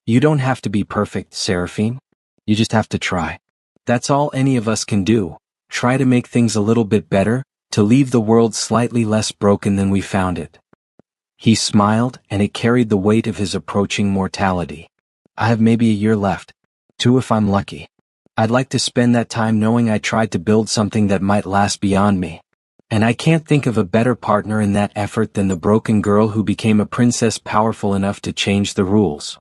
"You don't have to be perfect, Seraphine. You just have to try. That's all any of us can do, try to make things a little bit better, to leave the world slightly less broken than we found it." He smiled, and it carried the weight of his approaching mortality. "I have maybe a year left. 2 if I'm lucky. I'd like to spend that time knowing I tried to build something that might last beyond me. And I can't think of a better partner in that effort than the broken girl who became a princess powerful enough to change the rules."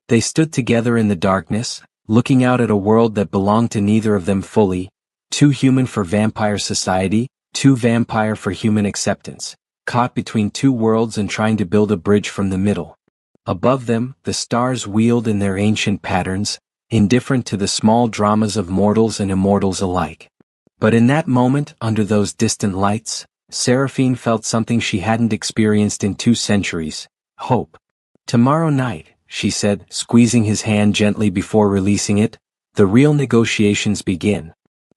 They stood together in the darkness, looking out at a world that belonged to neither of them fully, too human for vampire society, too vampire for human acceptance, caught between two worlds and trying to build a bridge from the middle. Above them, the stars wheeled in their ancient patterns, indifferent to the small dramas of mortals and immortals alike. But in that moment, under those distant lights, Seraphine felt something she hadn't experienced in 2 centuries: hope. "Tomorrow night," she said, squeezing his hand gently before releasing it, "the real negotiations begin.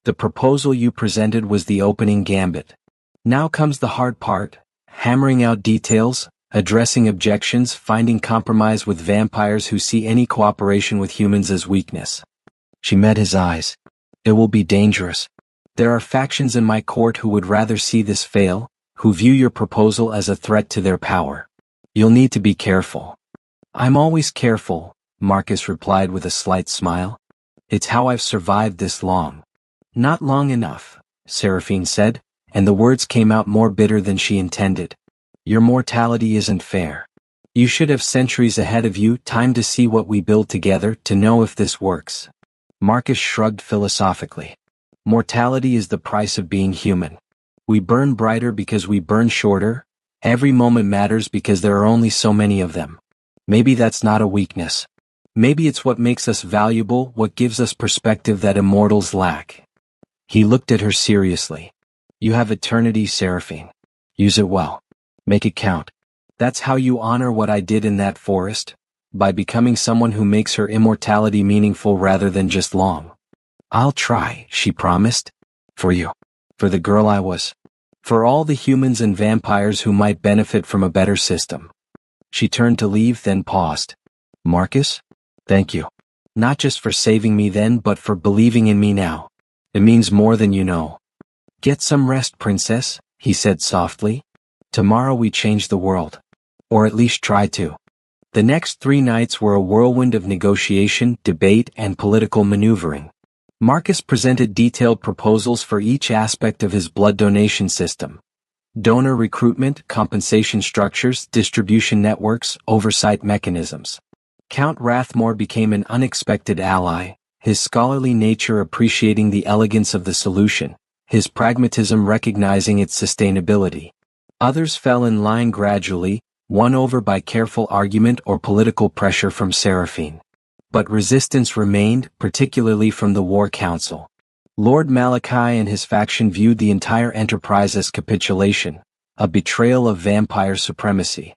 The proposal you presented was the opening gambit. Now comes the hard part: hammering out details, addressing objections, finding compromise with vampires who see any cooperation with humans as weakness." She met his eyes. "It will be dangerous. There are factions in my court who would rather see this fail, who view your proposal as a threat to their power. You'll need to be careful." "I'm always careful," Marcus replied with a slight smile. "It's how I've survived this long." "Not long enough," Seraphine said, and the words came out more bitter than she intended. "Your mortality isn't fair. You should have centuries ahead of you, time to see what we build together, to know if this works." Marcus shrugged philosophically. "Mortality is the price of being human. We burn brighter because we burn shorter. Every moment matters because there are only so many of them. Maybe that's not a weakness. Maybe it's what makes us valuable, what gives us perspective that immortals lack." He looked at her seriously. "You have eternity, Seraphine. Use it well. Make it count. That's how you honor what I did in that forest, by becoming someone who makes her immortality meaningful rather than just long." "I'll try," she promised. "For you. For the girl I was. For all the humans and vampires who might benefit from a better system." She turned to leave, then paused. "Marcus? Thank you. Not just for saving me then, but for believing in me now. It means more than you know." "Get some rest, princess," he said softly. "Tomorrow we change the world. Or at least try to." The next 3 nights were a whirlwind of negotiation, debate, and political maneuvering. Marcus presented detailed proposals for each aspect of his blood donation system: donor recruitment, compensation structures, distribution networks, oversight mechanisms. Count Rathmore became an unexpected ally, his scholarly nature appreciating the elegance of the solution, his pragmatism recognizing its sustainability. Others fell in line gradually, won over by careful argument or political pressure from Seraphine. But resistance remained, particularly from the War Council. Lord Malachi and his faction viewed the entire enterprise as capitulation, a betrayal of vampire supremacy.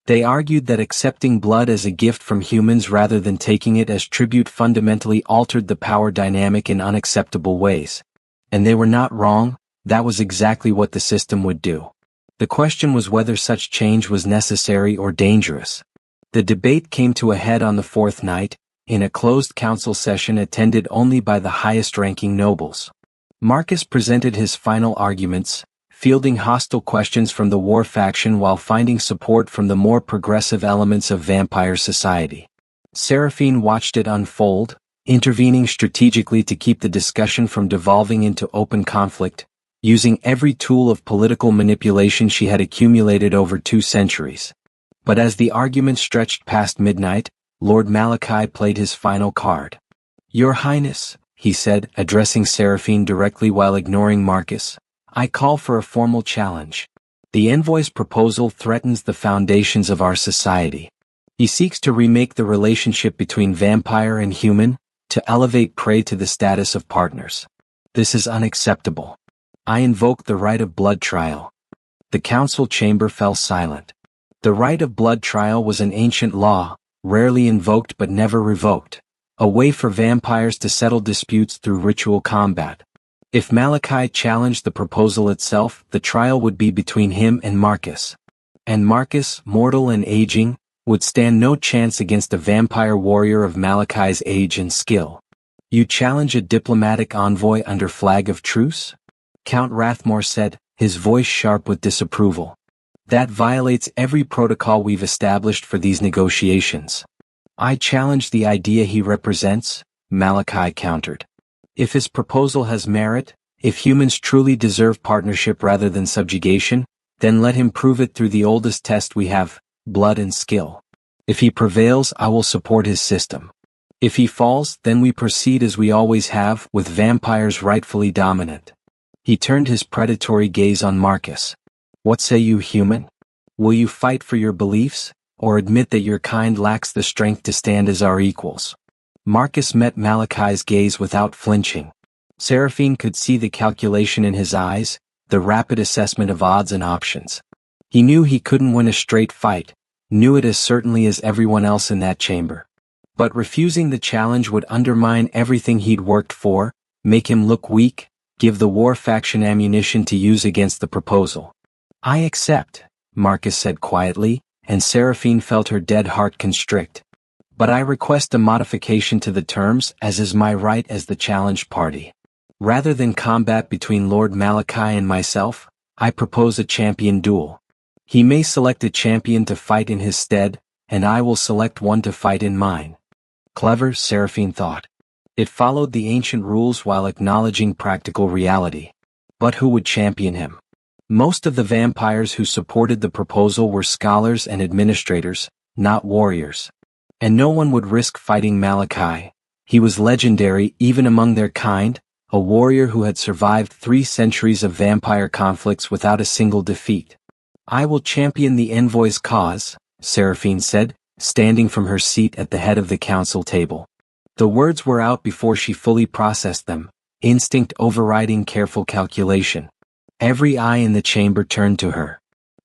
They argued that accepting blood as a gift from humans rather than taking it as tribute fundamentally altered the power dynamic in unacceptable ways. And they were not wrong, that was exactly what the system would do. The question was whether such change was necessary or dangerous. The debate came to a head on the 4th night, in a closed council session attended only by the highest-ranking nobles. Marcus presented his final arguments, fielding hostile questions from the war faction while finding support from the more progressive elements of vampire society. Seraphine watched it unfold, intervening strategically to keep the discussion from devolving into open conflict, using every tool of political manipulation she had accumulated over 2 centuries. But as the argument stretched past midnight, Lord Malachi played his final card. "Your Highness," he said, addressing Seraphine directly while ignoring Marcus, "I call for a formal challenge. The envoy's proposal threatens the foundations of our society. He seeks to remake the relationship between vampire and human, to elevate prey to the status of partners. This is unacceptable. I invoke the right of blood trial." The council chamber fell silent. The right of blood trial was an ancient law, rarely invoked but never revoked, a way for vampires to settle disputes through ritual combat. If Malachi challenged the proposal itself, the trial would be between him and Marcus. And Marcus, mortal and aging, would stand no chance against a vampire warrior of Malachi's age and skill. "You challenge a diplomatic envoy under flag of truce?" Count Rathmore said, his voice sharp with disapproval. "That violates every protocol we've established for these negotiations." "I challenge the idea he represents," Malachi countered. "If his proposal has merit, if humans truly deserve partnership rather than subjugation, then let him prove it through the oldest test we have, blood and skill. If he prevails, I will support his system. If he falls, then we proceed as we always have, with vampires rightfully dominant." He turned his predatory gaze on Marcus. "What say you, human? Will you fight for your beliefs, or admit that your kind lacks the strength to stand as our equals. Marcus met Malachi's gaze without flinching. Seraphine could see the calculation in his eyes, the rapid assessment of odds and options. He knew he couldn't win a straight fight, knew it as certainly as everyone else in that chamber. But refusing the challenge would undermine everything he'd worked for, make him look weak, give the war faction ammunition to use against the proposal. "I accept," Marcus said quietly, and Seraphine felt her dead heart constrict. "But I request a modification to the terms, as is my right as the challenged party. Rather than combat between Lord Malachi and myself, I propose a champion duel. He may select a champion to fight in his stead, and I will select one to fight in mine." Clever, Seraphine thought. It followed the ancient rules while acknowledging practical reality. But who would champion him? Most of the vampires who supported the proposal were scholars and administrators, not warriors. And no one would risk fighting Malachi. He was legendary even among their kind, a warrior who had survived 3 centuries of vampire conflicts without a single defeat. "I will champion the envoy's cause," Seraphine said, standing from her seat at the head of the council table. The words were out before she fully processed them, instinct overriding careful calculation. Every eye in the chamber turned to her.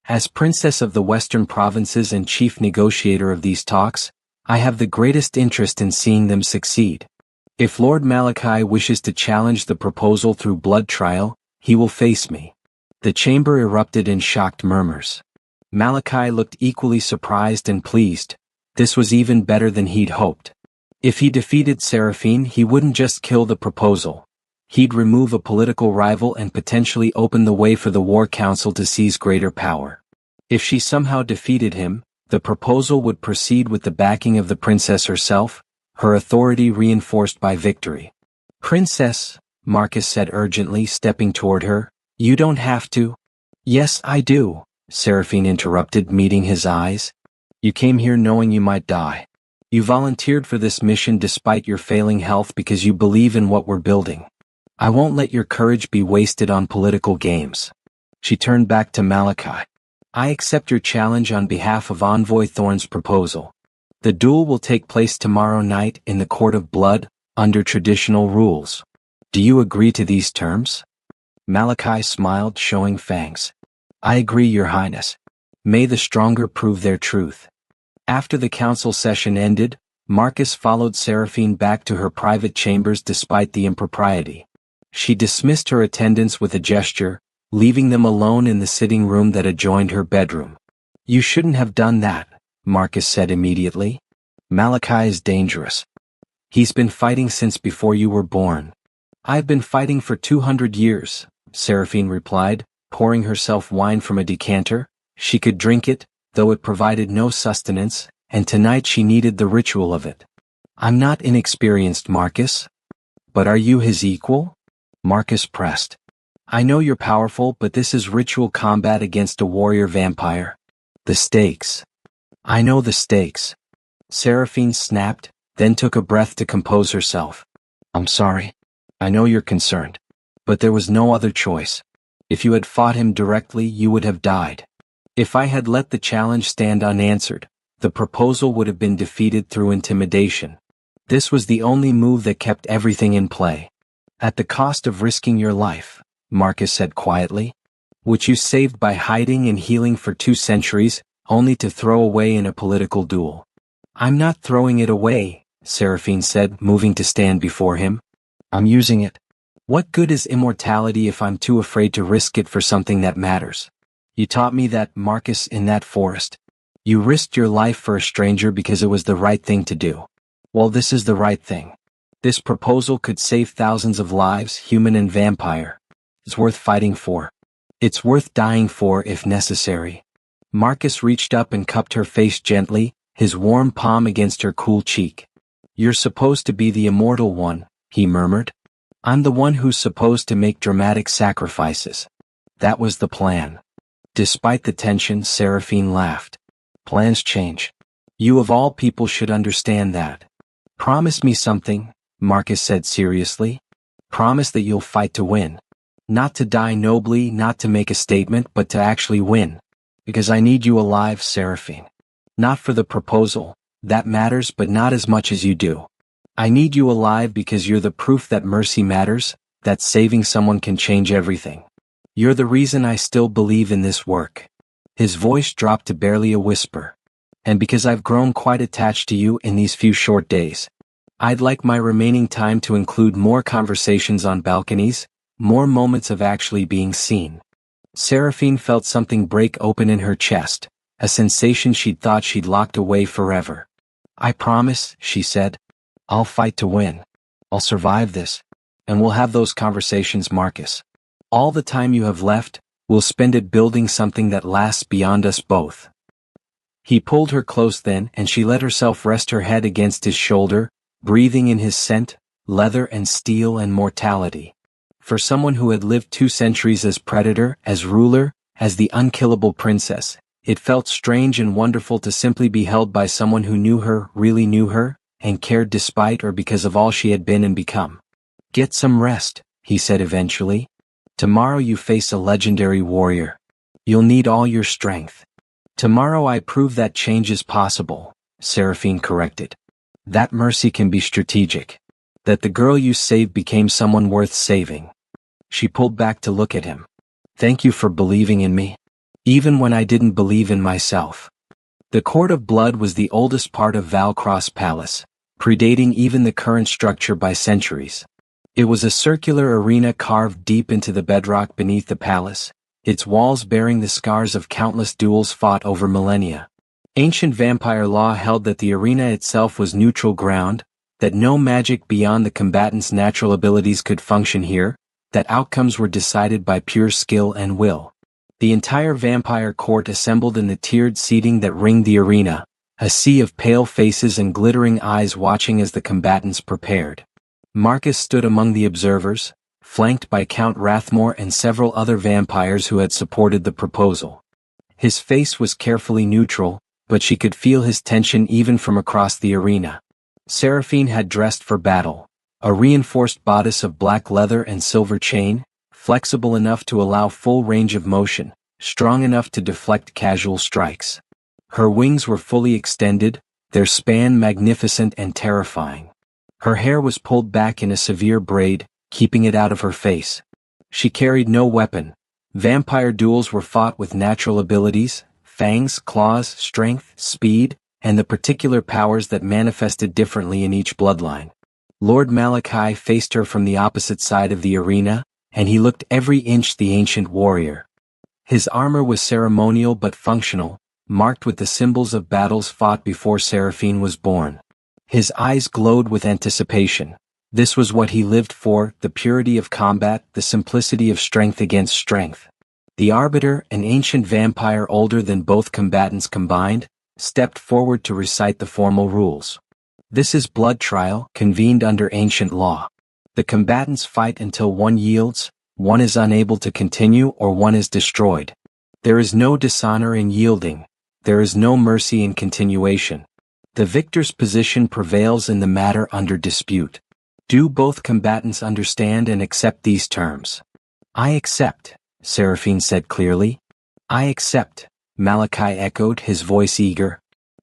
"As princess of the western provinces and chief negotiator of these talks, I have the greatest interest in seeing them succeed. If Lord Malachi wishes to challenge the proposal through blood trial, he will face me." The chamber erupted in shocked murmurs. Malachi looked equally surprised and pleased. This was even better than he'd hoped. If he defeated Seraphine, he wouldn't just kill the proposal. He'd remove a political rival and potentially open the way for the War Council to seize greater power. If she somehow defeated him, the proposal would proceed with the backing of the princess herself, her authority reinforced by victory. "Princess," Marcus said urgently, stepping toward her, "you don't have to." "Yes, I do," Seraphine interrupted, meeting his eyes. "You came here knowing you might die. You volunteered for this mission despite your failing health because you believe in what we're building. I won't let your courage be wasted on political games." She turned back to Malachi. "I accept your challenge on behalf of Envoy Thorn's proposal. The duel will take place tomorrow night in the Court of Blood, under traditional rules. Do you agree to these terms?" Malachi smiled, showing fangs. "I agree, Your Highness. May the stronger prove their truth." After the council session ended, Marcus followed Seraphine back to her private chambers despite the impropriety. She dismissed her attendants with a gesture, leaving them alone in the sitting room that adjoined her bedroom. "You shouldn't have done that," Marcus said immediately. "Malachi is dangerous. He's been fighting since before you were born." "I've been fighting for 200 years, Seraphine replied, pouring herself wine from a decanter. She could drink it, though it provided no sustenance, and tonight she needed the ritual of it. "I'm not inexperienced, Marcus." "But are you his equal?" Marcus pressed. "I know you're powerful, but this is ritual combat against a warrior vampire. The stakes." "I know the stakes." Seraphine snapped, then took a breath to compose herself. "I'm sorry. I know you're concerned. But there was no other choice. If you had fought him directly, you would have died. If I had let the challenge stand unanswered, the proposal would have been defeated through intimidation. This was the only move that kept everything in play. At the cost of risking your life," Marcus said quietly, "which you saved by hiding and healing for 2 centuries, only to throw away in a political duel." "I'm not throwing it away," Seraphine said, moving to stand before him. "I'm using it. What good is immortality if I'm too afraid to risk it for something that matters? You taught me that, Marcus, in that forest. You risked your life for a stranger because it was the right thing to do. Well, this is the right thing. This proposal could save thousands of lives, human and vampire. It's worth fighting for. It's worth dying for if necessary." Marcus reached up and cupped her face gently, his warm palm against her cool cheek. "You're supposed to be the immortal one," he murmured. "I'm the one who's supposed to make dramatic sacrifices." That was the plan. Despite the tension, Seraphine laughed. "Plans change. You of all people should understand that." "Promise me something," Marcus said seriously. "Promise that you'll fight to win. Not to die nobly, not to make a statement, but to actually win. Because I need you alive, Seraphine." Not for the proposal. That matters, but not as much as you do. I need you alive because you're the proof that mercy matters, that saving someone can change everything. You're the reason I still believe in this work." His voice dropped to barely a whisper. "And because I've grown quite attached to you in these few short days. I'd like my remaining time to include more conversations on balconies, more moments of actually being seen." Seraphine felt something break open in her chest, a sensation she'd thought she'd locked away forever. "I promise," she said. "I'll fight to win. I'll survive this. And we'll have those conversations, Marcus. All the time you have left, we'll spend it building something that lasts beyond us both." He pulled her close then, and she let herself rest her head against his shoulder, breathing in his scent, leather and steel and mortality. For someone who had lived 2 centuries as predator, as ruler, as the unkillable princess, it felt strange and wonderful to simply be held by someone who knew her, really knew her, and cared despite or because of all she had been and become. "Get some rest," he said eventually. "Tomorrow you face a legendary warrior. You'll need all your strength." "Tomorrow I prove that change is possible," Seraphine corrected. "That mercy can be strategic. That the girl you saved became someone worth saving." She pulled back to look at him. "Thank you for believing in me. Even when I didn't believe in myself." The Court of Blood was the oldest part of Valcross Palace, predating even the current structure by centuries. It was a circular arena carved deep into the bedrock beneath the palace, its walls bearing the scars of countless duels fought over millennia. Ancient vampire law held that the arena itself was neutral ground, that no magic beyond the combatants' natural abilities could function here, that outcomes were decided by pure skill and will. The entire vampire court assembled in the tiered seating that ringed the arena, a sea of pale faces and glittering eyes watching as the combatants prepared. Marcus stood among the observers, flanked by Count Rathmore and several other vampires who had supported the proposal. His face was carefully neutral, but she could feel his tension even from across the arena. Seraphine had dressed for battle, a reinforced bodice of black leather and silver chain, flexible enough to allow full range of motion, strong enough to deflect casual strikes. Her wings were fully extended, their span magnificent and terrifying. Her hair was pulled back in a severe braid, keeping it out of her face. She carried no weapon. Vampire duels were fought with natural abilities, fangs, claws, strength, speed, and the particular powers that manifested differently in each bloodline. Lord Malachi faced her from the opposite side of the arena, and he looked every inch the ancient warrior. His armor was ceremonial but functional, marked with the symbols of battles fought before Seraphine was born. His eyes glowed with anticipation. This was what he lived for, the purity of combat, the simplicity of strength against strength. The Arbiter, an ancient vampire older than both combatants combined, stepped forward to recite the formal rules. "This is blood trial, convened under ancient law. The combatants fight until one yields, one is unable to continue, or one is destroyed. There is no dishonor in yielding. There is no mercy in continuation. The victor's position prevails in the matter under dispute. Do both combatants understand and accept these terms?" "I accept," Seraphine said clearly. "I accept," Malachi echoed, his voice eager.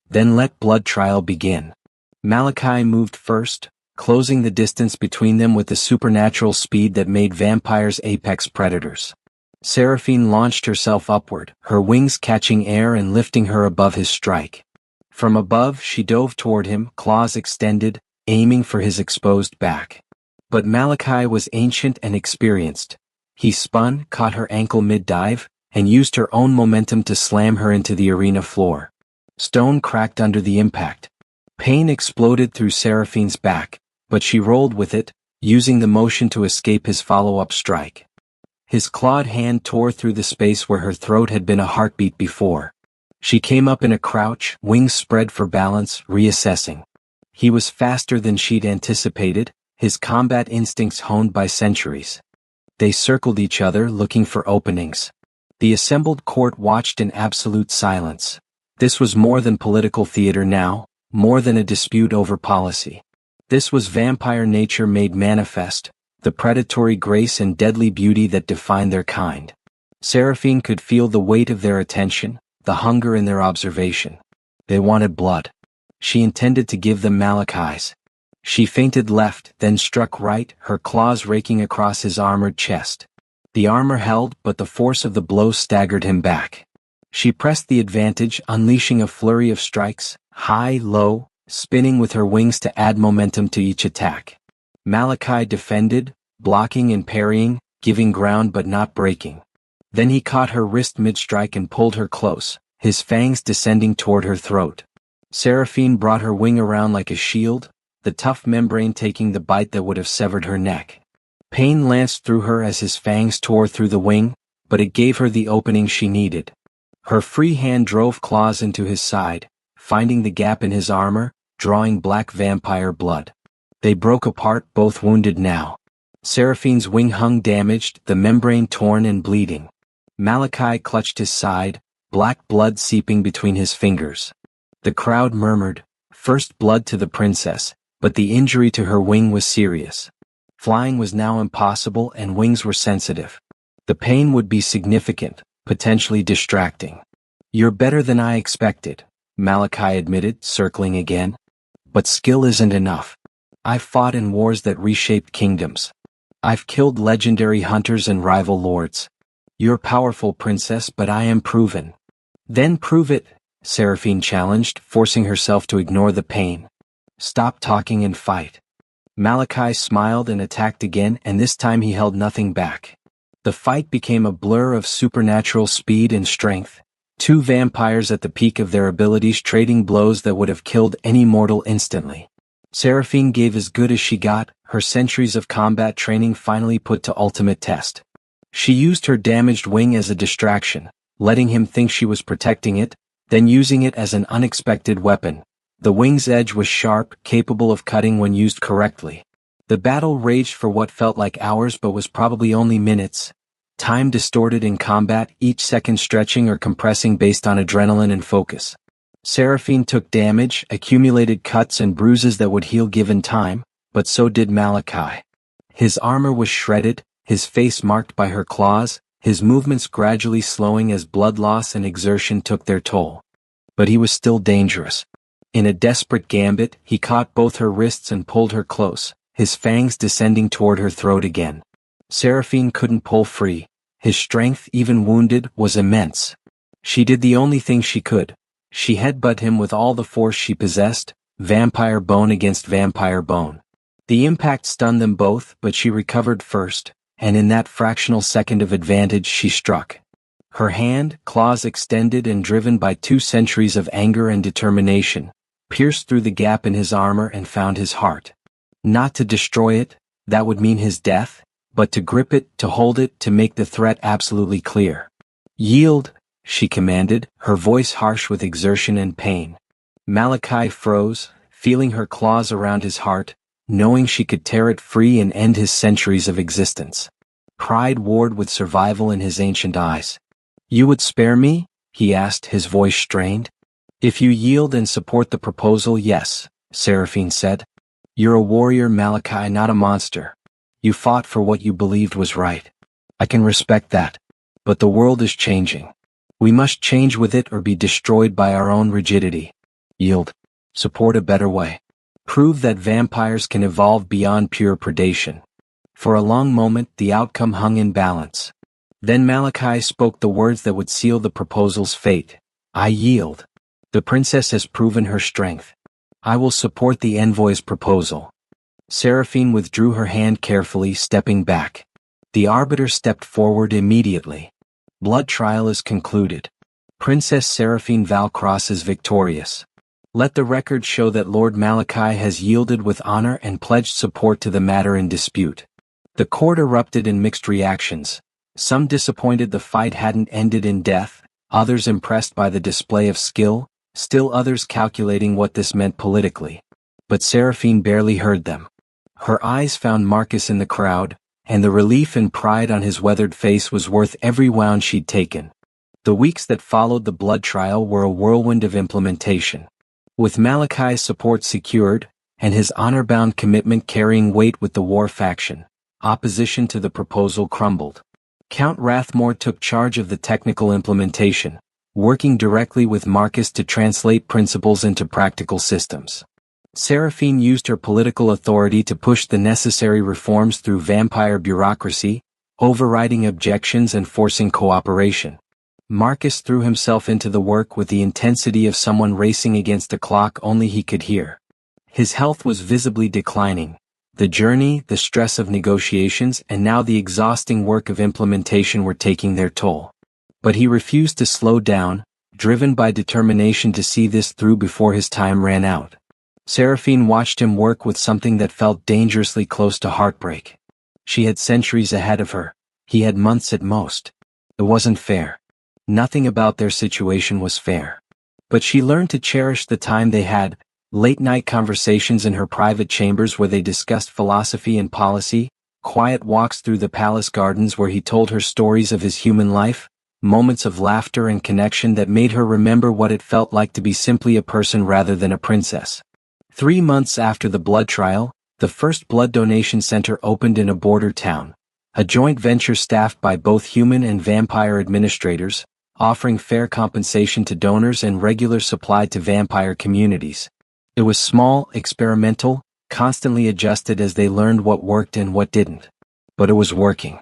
"Then let blood trial begin." Malachi moved first, closing the distance between them with the supernatural speed that made vampires apex predators. Seraphine launched herself upward, her wings catching air and lifting her above his strike. From above she dove toward him, claws extended, aiming for his exposed back. But Malachi was ancient and experienced. He spun, caught her ankle mid-dive, and used her own momentum to slam her into the arena floor. Stone cracked under the impact. Pain exploded through Seraphine's back, but she rolled with it, using the motion to escape his follow-up strike. His clawed hand tore through the space where her throat had been a heartbeat before. She came up in a crouch, wings spread for balance, reassessing. He was faster than she'd anticipated, his combat instincts honed by centuries. They circled each other, looking for openings. The assembled court watched in absolute silence. This was more than political theater now, more than a dispute over policy. This was vampire nature made manifest, the predatory grace and deadly beauty that defined their kind. Seraphine could feel the weight of their attention, the hunger in their observation. They wanted blood. She intended to give them Malachi's. She feinted left, then struck right, her claws raking across his armored chest. The armor held, but the force of the blow staggered him back. She pressed the advantage, unleashing a flurry of strikes, high, low, spinning with her wings to add momentum to each attack. Malachi defended, blocking and parrying, giving ground but not breaking. Then he caught her wrist mid-strike and pulled her close, his fangs descending toward her throat. Seraphine brought her wing around like a shield, the tough membrane taking the bite that would have severed her neck. Pain lanced through her as his fangs tore through the wing, but it gave her the opening she needed. Her free hand drove claws into his side, finding the gap in his armor, drawing black vampire blood. They broke apart, both wounded now. Seraphine's wing hung damaged, the membrane torn and bleeding. Malachi clutched his side, black blood seeping between his fingers. The crowd murmured, "First blood to the princess," but the injury to her wing was serious. Flying was now impossible and wings were sensitive. The pain would be significant, potentially distracting. "You're better than I expected," Malachi admitted, circling again. "But skill isn't enough. I've fought in wars that reshaped kingdoms. I've killed legendary hunters and rival lords. You're powerful, princess, but I am proven." "Then prove it," Seraphine challenged, forcing herself to ignore the pain. "Stop talking and fight." Malachi smiled and attacked again, and this time he held nothing back. The fight became a blur of supernatural speed and strength. Two vampires at the peak of their abilities trading blows that would have killed any mortal instantly. Seraphine gave as good as she got, her centuries of combat training finally put to ultimate test. She used her damaged wing as a distraction, letting him think she was protecting it, then using it as an unexpected weapon. The wing's edge was sharp, capable of cutting when used correctly. The battle raged for what felt like hours but was probably only minutes. Time distorted in combat, each second stretching or compressing based on adrenaline and focus. Seraphine took damage, accumulated cuts and bruises that would heal given time, but so did Malachi. His armor was shredded, his face marked by her claws, his movements gradually slowing as blood loss and exertion took their toll. But he was still dangerous. In a desperate gambit, he caught both her wrists and pulled her close, his fangs descending toward her throat again. Seraphine couldn't pull free. His strength, even wounded, was immense. She did the only thing she could. She headbutted him with all the force she possessed, vampire bone against vampire bone. The impact stunned them both, but she recovered first, and in that fractional second of advantage she struck. Her hand, claws extended and driven by 2 centuries of anger and determination, pierced through the gap in his armor and found his heart. Not to destroy it, that would mean his death, but to grip it, to hold it, to make the threat absolutely clear. "Yield," she commanded, her voice harsh with exertion and pain. Malachi froze, feeling her claws around his heart, knowing she could tear it free and end his centuries of existence. Pride warred with survival in his ancient eyes. "You would spare me?" he asked, his voice strained. "If you yield and support the proposal, yes," Seraphine said. "You're a warrior, Malachi, not a monster. You fought for what you believed was right. I can respect that. But the world is changing. We must change with it or be destroyed by our own rigidity. Yield. Support a better way. Prove that vampires can evolve beyond pure predation." For a long moment the outcome hung in balance. Then Malachi spoke the words that would seal the proposal's fate. "I yield. The princess has proven her strength. I will support the envoy's proposal." Seraphine withdrew her hand carefully, stepping back. The arbiter stepped forward immediately. "Blood trial is concluded. Princess Seraphine Valcross is victorious. Let the record show that Lord Malachi has yielded with honor and pledged support to the matter in dispute." The court erupted in mixed reactions. Some disappointed the fight hadn't ended in death, others impressed by the display of skill, still others calculating what this meant politically. But Seraphine barely heard them. Her eyes found Marcus in the crowd, and the relief and pride on his weathered face was worth every wound she'd taken. The weeks that followed the blood trial were a whirlwind of implementation. With Malachi's support secured, and his honor-bound commitment carrying weight with the war faction, opposition to the proposal crumbled. Count Rathmore took charge of the technical implementation, working directly with Marcus to translate principles into practical systems. Seraphine used her political authority to push the necessary reforms through vampire bureaucracy, overriding objections and forcing cooperation. Marcus threw himself into the work with the intensity of someone racing against a clock only he could hear. His health was visibly declining. The journey, the stress of negotiations, and now the exhausting work of implementation were taking their toll. But he refused to slow down, driven by determination to see this through before his time ran out. Seraphine watched him work with something that felt dangerously close to heartbreak. She had centuries ahead of her. He had months at most. It wasn't fair. Nothing about their situation was fair. But she learned to cherish the time they had, late-night conversations in her private chambers where they discussed philosophy and policy, quiet walks through the palace gardens where he told her stories of his human life, moments of laughter and connection that made her remember what it felt like to be simply a person rather than a princess. 3 months after the blood trial, the first blood donation center opened in a border town, a joint venture staffed by both human and vampire administrators, offering fair compensation to donors and regular supply to vampire communities. It was small, experimental, constantly adjusted as they learned what worked and what didn't. But it was working.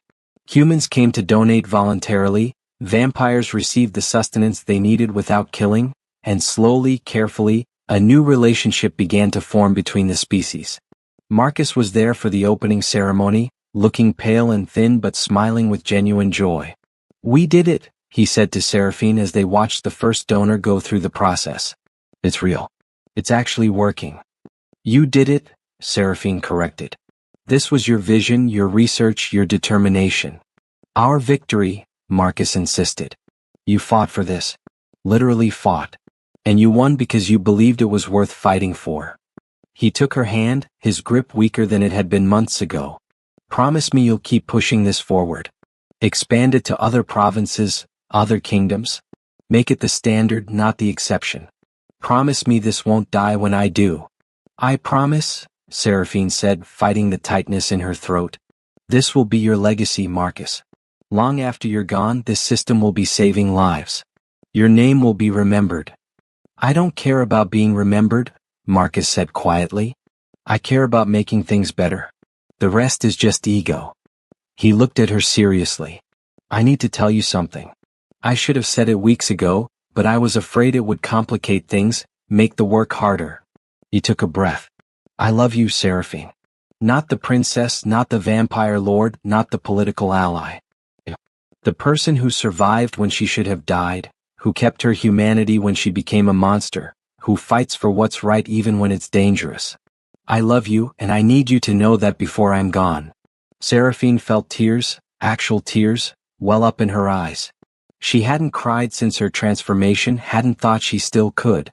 Humans came to donate voluntarily, vampires received the sustenance they needed without killing, and slowly, carefully, a new relationship began to form between the species. Marcus was there for the opening ceremony, looking pale and thin but smiling with genuine joy. "We did it," he said to Seraphine as they watched the first donor go through the process. "It's real. It's actually working." "You did it," Seraphine corrected. "This was your vision, your research, your determination." "Our victory," Marcus insisted. "You fought for this. Literally fought. And you won because you believed it was worth fighting for." He took her hand, his grip weaker than it had been months ago. "Promise me you'll keep pushing this forward. Expand it to other provinces, other kingdoms. Make it the standard, not the exception. Promise me this won't die when I do." "I promise," Seraphine said, fighting the tightness in her throat. "This will be your legacy, Marcus. Long after you're gone, this system will be saving lives. Your name will be remembered." "I don't care about being remembered," Marcus said quietly. "I care about making things better. The rest is just ego." He looked at her seriously. "I need to tell you something. I should have said it weeks ago, but I was afraid it would complicate things, make the work harder." He took a breath. "I love you, Seraphine. Not the princess, not the vampire lord, not the political ally. The person who survived when she should have died, who kept her humanity when she became a monster, who fights for what's right even when it's dangerous. I love you, and I need you to know that before I'm gone." Seraphine felt tears, actual tears, well up in her eyes. She hadn't cried since her transformation, hadn't thought she still could.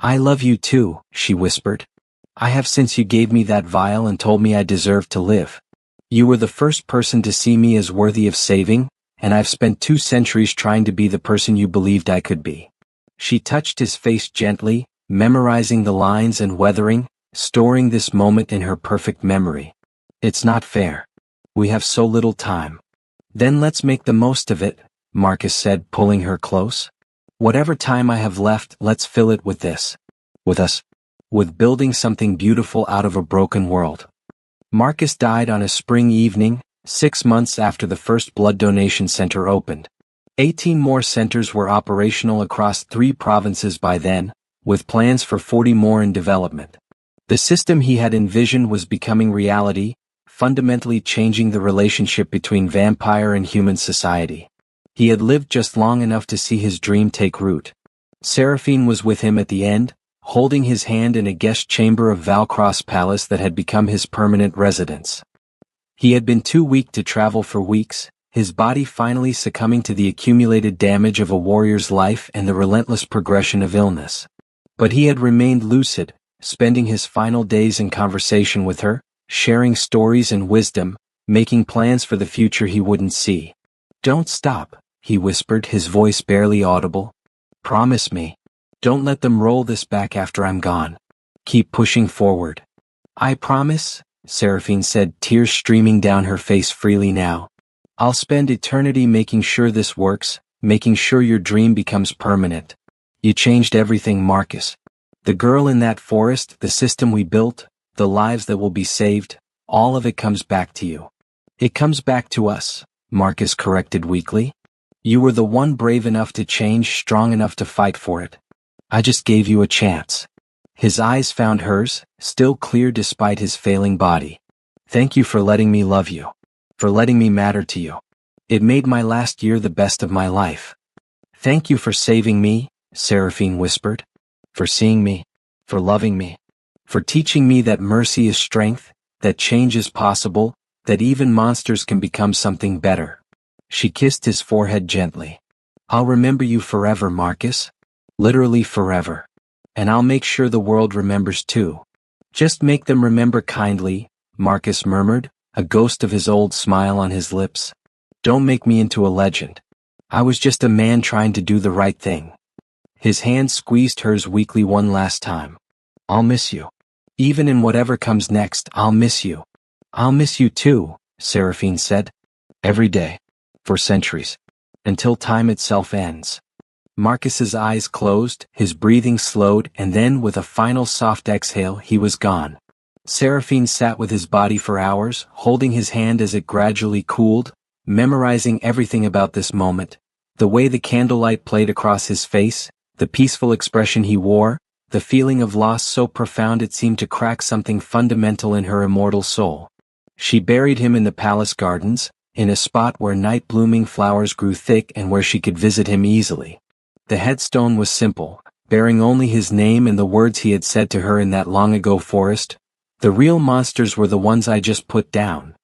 "I love you too," she whispered. "I have since you gave me that vial and told me I deserved to live. You were the first person to see me as worthy of saving, and I've spent 2 centuries trying to be the person you believed I could be." She touched his face gently, memorizing the lines and weathering, storing this moment in her perfect memory. "It's not fair. We have so little time." "Then let's make the most of it," Marcus said, pulling her close. "Whatever time I have left, let's fill it with this. With us. With building something beautiful out of a broken world." Marcus died on a spring evening, 6 months after the first blood donation center opened. 18 more centers were operational across 3 provinces by then, with plans for 40 more in development. The system he had envisioned was becoming reality, fundamentally changing the relationship between vampire and human society. He had lived just long enough to see his dream take root. Seraphine was with him at the end, holding his hand in a guest chamber of Valcross Palace that had become his permanent residence. He had been too weak to travel for weeks, his body finally succumbing to the accumulated damage of a warrior's life and the relentless progression of illness. But he had remained lucid, spending his final days in conversation with her, sharing stories and wisdom, making plans for the future he wouldn't see. "Don't stop," he whispered, his voice barely audible. "Promise me. Don't let them roll this back after I'm gone. Keep pushing forward." "I promise," Seraphine said, tears streaming down her face freely now. "I'll spend eternity making sure this works, making sure your dream becomes permanent. You changed everything, Marcus. The girl in that forest, the system we built, the lives that will be saved, all of it comes back to you. It comes back to us, Marcus corrected weakly. You were the one brave enough to change, strong enough to fight for it. I just gave you a chance. His eyes found hers, still clear despite his failing body. Thank you for letting me love you. For letting me matter to you. It made my last year the best of my life. Thank you for saving me, Seraphine whispered. For seeing me. For loving me. For teaching me that mercy is strength, that change is possible, that even monsters can become something better. She kissed his forehead gently. I'll remember you forever, Marcus. Literally forever. And I'll make sure the world remembers too. Just make them remember kindly, Marcus murmured, a ghost of his old smile on his lips. Don't make me into a legend. I was just a man trying to do the right thing. His hand squeezed hers weakly one last time. I'll miss you. Even in whatever comes next, I'll miss you. I'll miss you too, Seraphine said. Every day. For centuries. Until time itself ends. Marcus's eyes closed, his breathing slowed, and then with a final soft exhale he was gone. Seraphine sat with his body for hours, holding his hand as it gradually cooled, memorizing everything about this moment. The way the candlelight played across his face, the peaceful expression he wore, the feeling of loss so profound it seemed to crack something fundamental in her immortal soul. She buried him in the palace gardens, in a spot where night-blooming flowers grew thick and where she could visit him easily. The headstone was simple, bearing only his name and the words he had said to her in that long-ago forest. The real monsters were the ones I just put down.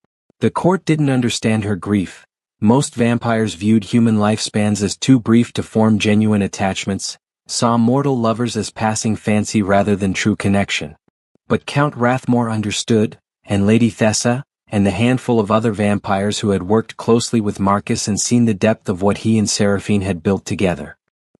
The court didn't understand her grief. Most vampires viewed human lifespans as too brief to form genuine attachments, saw mortal lovers as passing fancy rather than true connection. But Count Rathmore understood, and Lady Thessa, and the handful of other vampires who had worked closely with Marcus and seen the depth of what he and Seraphine had built together.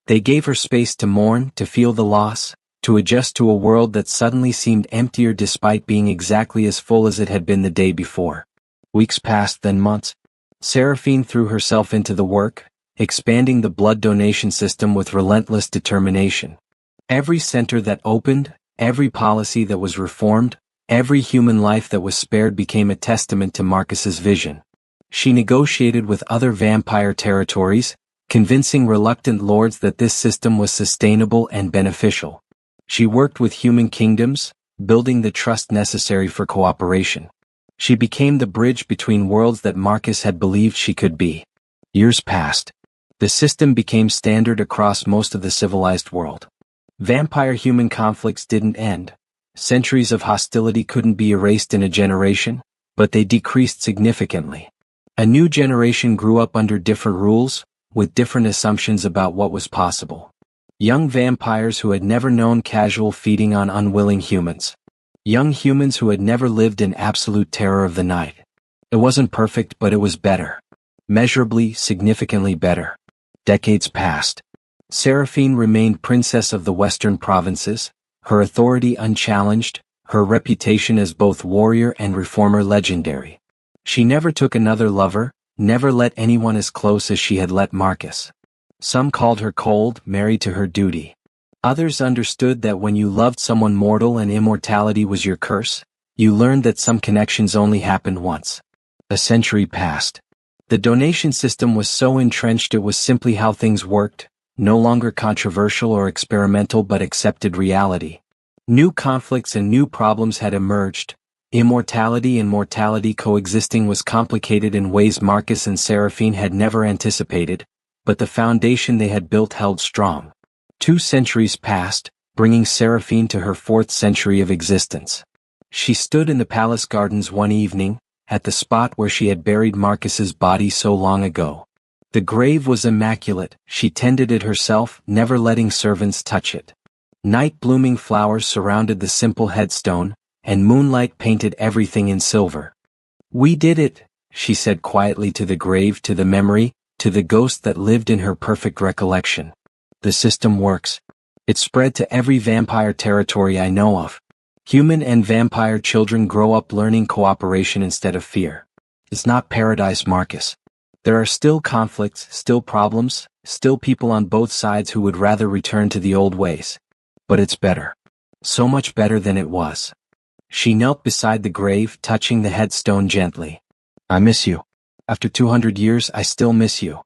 They gave her space to mourn, to feel the loss, to adjust to a world that suddenly seemed emptier despite being exactly as full as it had been the day before. Weeks passed, then months. Seraphine threw herself into the work, expanding the blood donation system with relentless determination. Every center that opened, every policy that was reformed, every human life that was spared became a testament to Marcus's vision. She negotiated with other vampire territories, convincing reluctant lords that this system was sustainable and beneficial. She worked with human kingdoms, building the trust necessary for cooperation. She became the bridge between worlds that Marcus had believed she could be. Years passed. The system became standard across most of the civilized world. Vampire-human conflicts didn't end. Centuries of hostility couldn't be erased in a generation, but they decreased significantly. A new generation grew up under different rules, with different assumptions about what was possible. Young vampires who had never known casual feeding on unwilling humans. Young humans who had never lived in absolute terror of the night. It wasn't perfect, but it was better. Measurably, significantly better. Decades passed. Seraphine remained princess of the western provinces, her authority unchallenged, her reputation as both warrior and reformer legendary. She never took another lover, never let anyone as close as she had let Marcus. Some called her cold, married to her duty. Others understood that when you loved someone mortal and immortality was your curse, you learned that some connections only happened once. A century passed. The donation system was so entrenched it was simply how things worked, no longer controversial or experimental but accepted reality. New conflicts and new problems had emerged. Immortality and mortality coexisting was complicated in ways Marcus and Seraphine had never anticipated, but the foundation they had built held strong. 2 centuries passed, bringing Seraphine to her 4th century of existence. She stood in the palace gardens one evening, at the spot where she had buried Marcus's body so long ago. The grave was immaculate, she tended it herself, never letting servants touch it. Night-blooming flowers surrounded the simple headstone, and moonlight painted everything in silver. We did it, she said quietly to the grave, to the memory, to the ghost that lived in her perfect recollection. The system works. It spread to every vampire territory I know of. Human and vampire children grow up learning cooperation instead of fear. It's not paradise, Marcus. There are still conflicts, still problems, Still people on both sides who would rather return to the old ways. But it's better. So much better than it was. She knelt beside the grave, touching the headstone gently. I miss you. After 200 years, I still miss you.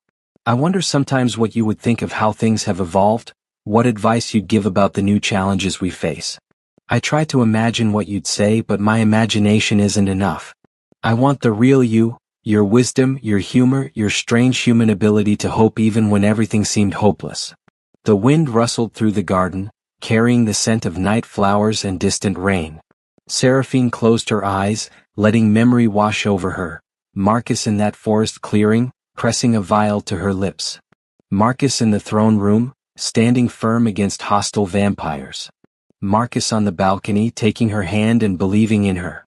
I wonder sometimes what you would think of how things have evolved, what advice you'd give about the new challenges we face. I try to imagine what you'd say, but my imagination isn't enough. I want the real you, your wisdom, your humor, your strange human ability to hope even when everything seemed hopeless. The wind rustled through the garden, carrying the scent of night flowers and distant rain. Seraphine closed her eyes, letting memory wash over her. Marcus in that forest clearing, pressing a vial to her lips. Marcus in the throne room, standing firm against hostile vampires. Marcus on the balcony taking her hand and believing in her.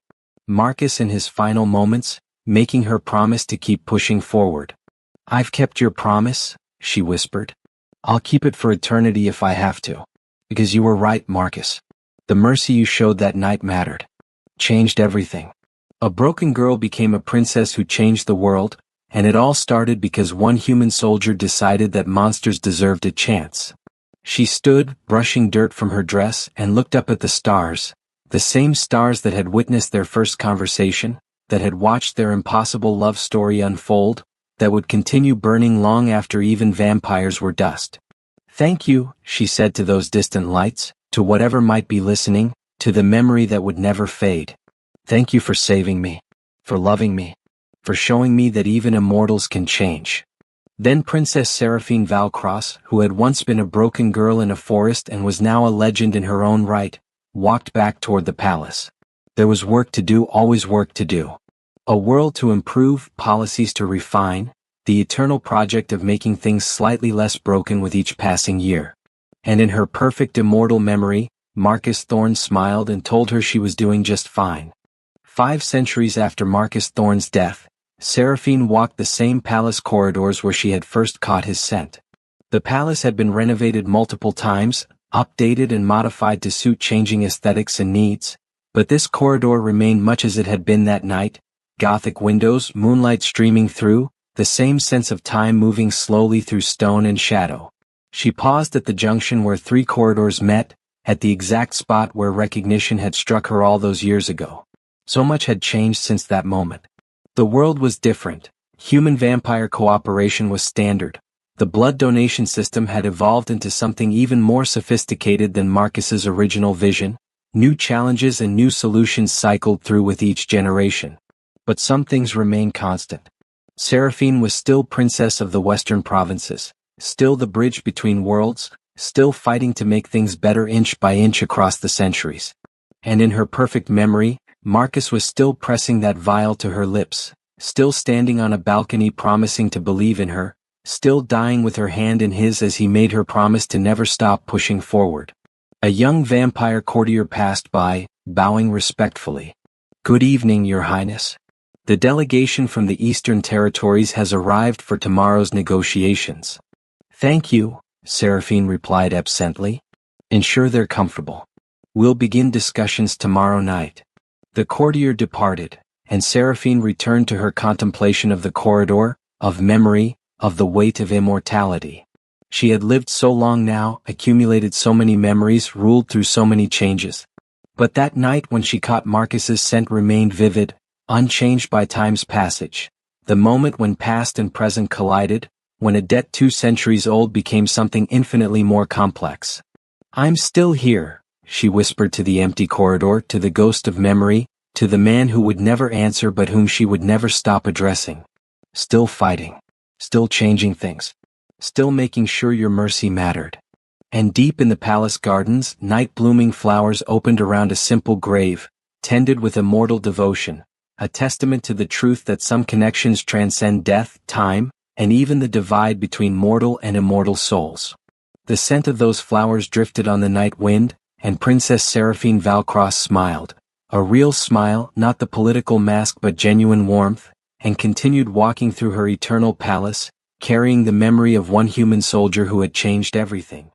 Marcus in his final moments, making her promise to keep pushing forward. I've kept your promise, she whispered. I'll keep it for eternity if I have to. Because you were right, Marcus. The mercy you showed that night mattered. Changed everything. A broken girl became a princess who changed the world, and it all started because one human soldier decided that monsters deserved a chance. She stood, brushing dirt from her dress, and looked up at the stars, the same stars that had witnessed their first conversation, that had watched their impossible love story unfold, that would continue burning long after even vampires were dust. Thank you, she said to those distant lights, to whatever might be listening, to the memory that would never fade. Thank you for saving me, for loving me, for showing me that even immortals can change. Then Princess Seraphine Valcross, who had once been a broken girl in a forest and was now a legend in her own right, walked back toward the palace. There was work to do, always work to do. A world to improve, policies to refine, the eternal project of making things slightly less broken with each passing year. And in her perfect immortal memory, Marcus Thorne smiled and told her she was doing just fine. 5 centuries after Marcus Thorne's death, Seraphine walked the same palace corridors where she had first caught his scent. The palace had been renovated multiple times, updated and modified to suit changing aesthetics and needs, but this corridor remained much as it had been that night, Gothic windows, moonlight streaming through, the same sense of time moving slowly through stone and shadow. She paused at the junction where 3 corridors met, at the exact spot where recognition had struck her all those years ago. So much had changed since that moment. The world was different. Human-vampire cooperation was standard. The blood donation system had evolved into something even more sophisticated than Marcus's original vision. New challenges and new solutions cycled through with each generation. But some things remained constant. Seraphine was still princess of the western provinces, still the bridge between worlds, still fighting to make things better inch by inch across the centuries. And in her perfect memory, Marcus was still pressing that vial to her lips, still standing on a balcony promising to believe in her, still dying with her hand in his as he made her promise to never stop pushing forward. A young vampire courtier passed by, bowing respectfully. Good evening, Your Highness. The delegation from the Eastern Territories has arrived for tomorrow's negotiations. Thank you, Seraphine replied absently. Ensure they're comfortable. We'll begin discussions tomorrow night. The courtier departed, and Seraphine returned to her contemplation of the corridor, of memory, of the weight of immortality. She had lived so long now, accumulated so many memories, ruled through so many changes. But that night when she caught Marcus's scent remained vivid, unchanged by time's passage. The moment when past and present collided, when a debt 2 centuries old became something infinitely more complex. I'm still here, she whispered to the empty corridor, to the ghost of memory, to the man who would never answer but whom she would never stop addressing. Still fighting. Still changing things. Still making sure your mercy mattered. And deep in the palace gardens, night-blooming flowers opened around a simple grave, tended with immortal devotion, a testament to the truth that some connections transcend death, time, and even the divide between mortal and immortal souls. The scent of those flowers drifted on the night wind, and Princess Seraphine Valcross smiled, a real smile, not the political mask but genuine warmth, and continued walking through her eternal palace, carrying the memory of one human soldier who had changed everything.